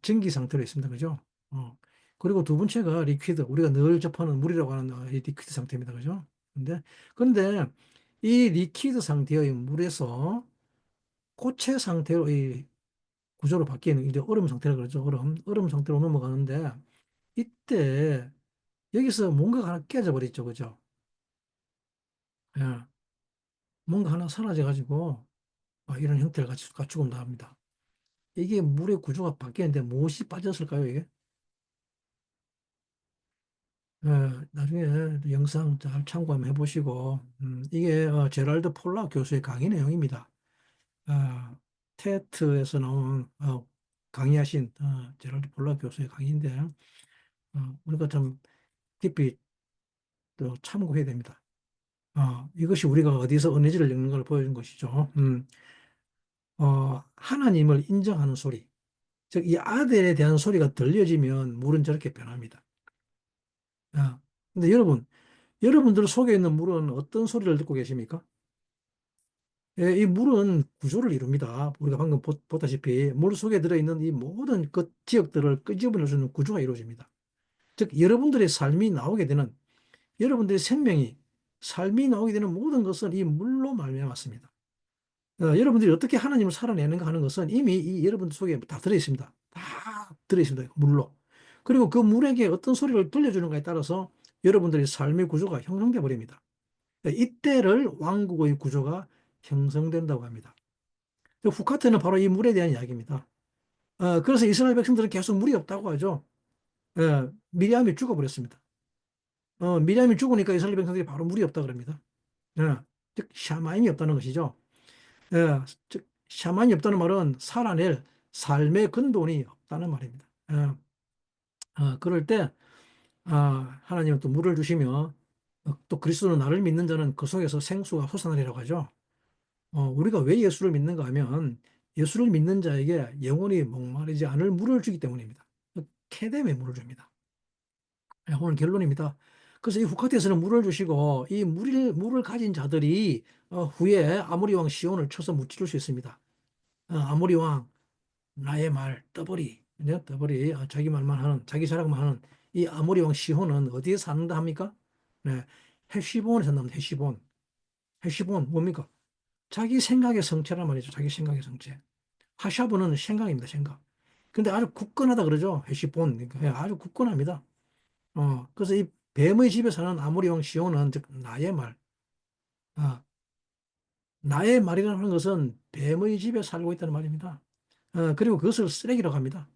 증기 상태로 있습니다. 그죠? 어. 그리고 두 번째가 리퀴드, 우리가 늘 접하는 물이라고 하는 이 리퀴드 상태입니다. 그죠? 그런데 이 리퀴드 상태의 물에서 고체 상태로 이 구조로 바뀌는 이제 얼음 상태라 그러죠. 얼음 상태로 넘어가는데 이때 여기서 뭔가 하나 깨져 버렸죠. 그죠? 예. 뭔가 하나 사라져 가지고 이런 형태를 갖추고 나옵니다. 이게 물의 구조가 바뀌는데 무엇이 빠졌을까요, 이게? 나중에 영상 잘 참고 한번 해보시고, 이게 제랄드 폴라 교수의 강의 내용입니다. 어, 테트에서 나온 강의하신 제랄드 폴라 교수의 강의인데, 우리가 좀 깊이 또 참고해야 됩니다. 이것이 우리가 어디서 은혜를 읽는 걸 보여준 것이죠. 하나님을 인정하는 소리. 즉, 이 아들에 대한 소리가 들려지면 물은 저렇게 변합니다. 근데 여러분들 속에 있는 물은 어떤 소리를 듣고 계십니까? 이 물은 구조를 이룹니다. 우리가 방금 보다시피 물 속에 들어있는 이 모든 그 지역들을 끄집어낼 수 있는 구조가 이루어집니다. 즉, 여러분들의 삶이 나오게 되는, 여러분들의 생명이, 삶이 나오게 되는 모든 것은 이 물로 말미암았습니다. 여러분들이 어떻게 하나님을 살아내는가 하는 것은 이미 이 여러분들 속에 다 들어있습니다. 다 들어있습니다. 물로. 그리고 그 물에게 어떤 소리를 들려주는가에 따라서 여러분들의 삶의 구조가 형성돼 버립니다. 이때를 왕국의 구조가 형성된다고 합니다. 후카트는 바로 이 물에 대한 이야기입니다. 그래서 이스라엘 백성들은 계속 물이 없다고 하죠. 미리암이 죽어버렸습니다. 미리암이 죽으니까 이스라엘 백성들이 바로 물이 없다 그럽니다. 즉 샤마임이 없다는 것이죠. 즉 샤마임이 없다는 말은 살아낼 삶의 근본이 없다는 말입니다. 그럴 때 하나님은 또 물을 주시며 또 그리스도는 나를 믿는 자는 그 속에서 생수가 솟아나리라고 하죠. 우리가 왜 예수를 믿는가 하면 예수를 믿는 자에게 영원히 목마르지 않을 물을 주기 때문입니다. 케뎀의 물을 줍니다. 오늘 결론입니다. 그래서 이 후카티에서는 물을 주시고 이 물을 가진 자들이 후에 아모리 왕 시온을 쳐서 무찌를 수 있습니다. 아모리 왕 나의 말 떠벌이 떠벌이 자기 말만 하는 자기 자랑만 하는 이 아모리 왕 시온은 어디에 사는다 합니까? 네, 헤시본에 산답니다. 헤시본. 헤시본 뭡니까? 자기 생각의 성체란 말이죠. 자기 생각의 성체. 하샤브는 생각입니다. 생각. 근데 아주 굳건하다 그러죠. 헤시본. 그러니까 아주 굳건합니다. 그래서 이 뱀의 집에 사는 아모리 왕 시온은 즉 나의 말. 어, 나의 말이라는 것은 뱀의 집에 살고 있다는 말입니다. 그리고 그것을 쓰레기라고 합니다.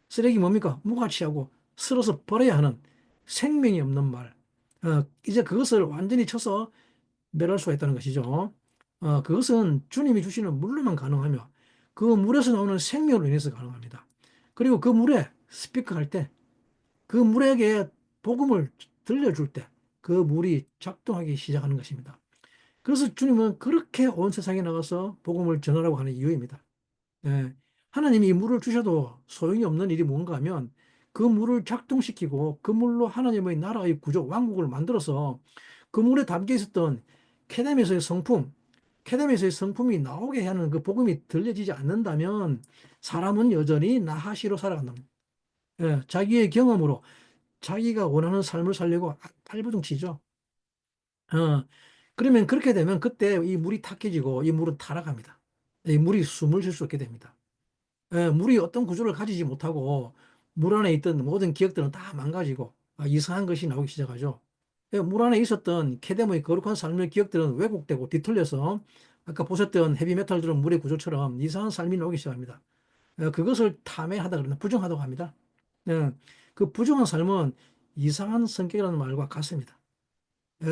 쓰레기 뭡니까? 무가치하고 쓸어서 버려야 하는 생명이 없는 말. 이제 그것을 완전히 쳐서 멸할 수가 있다는 것이죠. 그것은 주님이 주시는 물로만 가능하며 그 물에서 나오는 생명으로 인해서 가능합니다. 그리고 그 물에 스피커 할 때 그 물에게 복음을 들려줄 때 그 물이 작동하기 시작하는 것입니다. 그래서 주님은 그렇게 온 세상에 나가서 복음을 전하라고 하는 이유입니다. 예, 하나님이 이 물을 주셔도 소용이 없는 일이 뭔가 하면 그 물을 작동시키고 그 물로 하나님의 나라의 구조, 왕국을 만들어서 그 물에 담겨 있었던 케뎀에서의 성품, 케뎀에서의 성품이 나오게 하는 그 복음이 들려지지 않는다면 사람은 여전히 나하시로 살아간답니다. 자기의 경험으로 자기가 원하는 삶을 살려고 발버둥치죠. 그러면 그렇게 되면 그때 이 물이 탁해지고 이 물은 타락합니다. 이 물이 숨을 쉴 수 없게 됩니다. 물이 어떤 구조를 가지지 못하고 물 안에 있던 모든 기억들은 다 망가지고 이상한 것이 나오기 시작하죠. 물 안에 있었던 케데모의 거룩한 삶의 기억들은 왜곡되고 뒤틀려서 아까 보셨던 헤비메탈들은 물의 구조처럼 이상한 삶이 나오기 시작합니다. 그것을 탐해하다 그러나 부정하다고 합니다. 예, 그 부정한 삶은 이상한 성격이라는 말과 같습니다.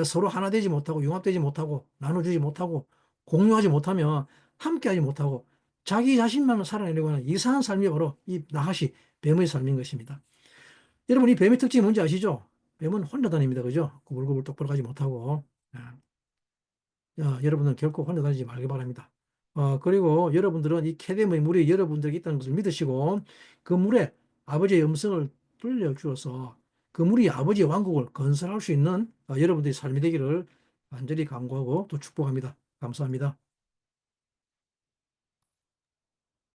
서로 하나 되지 못하고 융합되지 못하고 나눠주지 못하고 공유하지 못하며 함께하지 못하고 자기 자신만 살아내려고 하는 이상한 삶이 바로 이 나하시 뱀의 삶인 것입니다. 여러분 이 뱀의 특징이 뭔지 아시죠? 뱀은 혼자 다닙니다. 그죠? 구불구불 똑바로 가지 못하고 여러분은 결코 혼자 다니지 말기 바랍니다. 그리고 여러분들은 이 케뎀의 물이 여러분들에게 있다는 것을 믿으시고 그 물에 아버지의 음성을 들려주어서 그 물이 아버지의 왕국을 건설할 수 있는 여러분들의 삶이 되기를 간절히 간구하고 또 축복합니다. 감사합니다.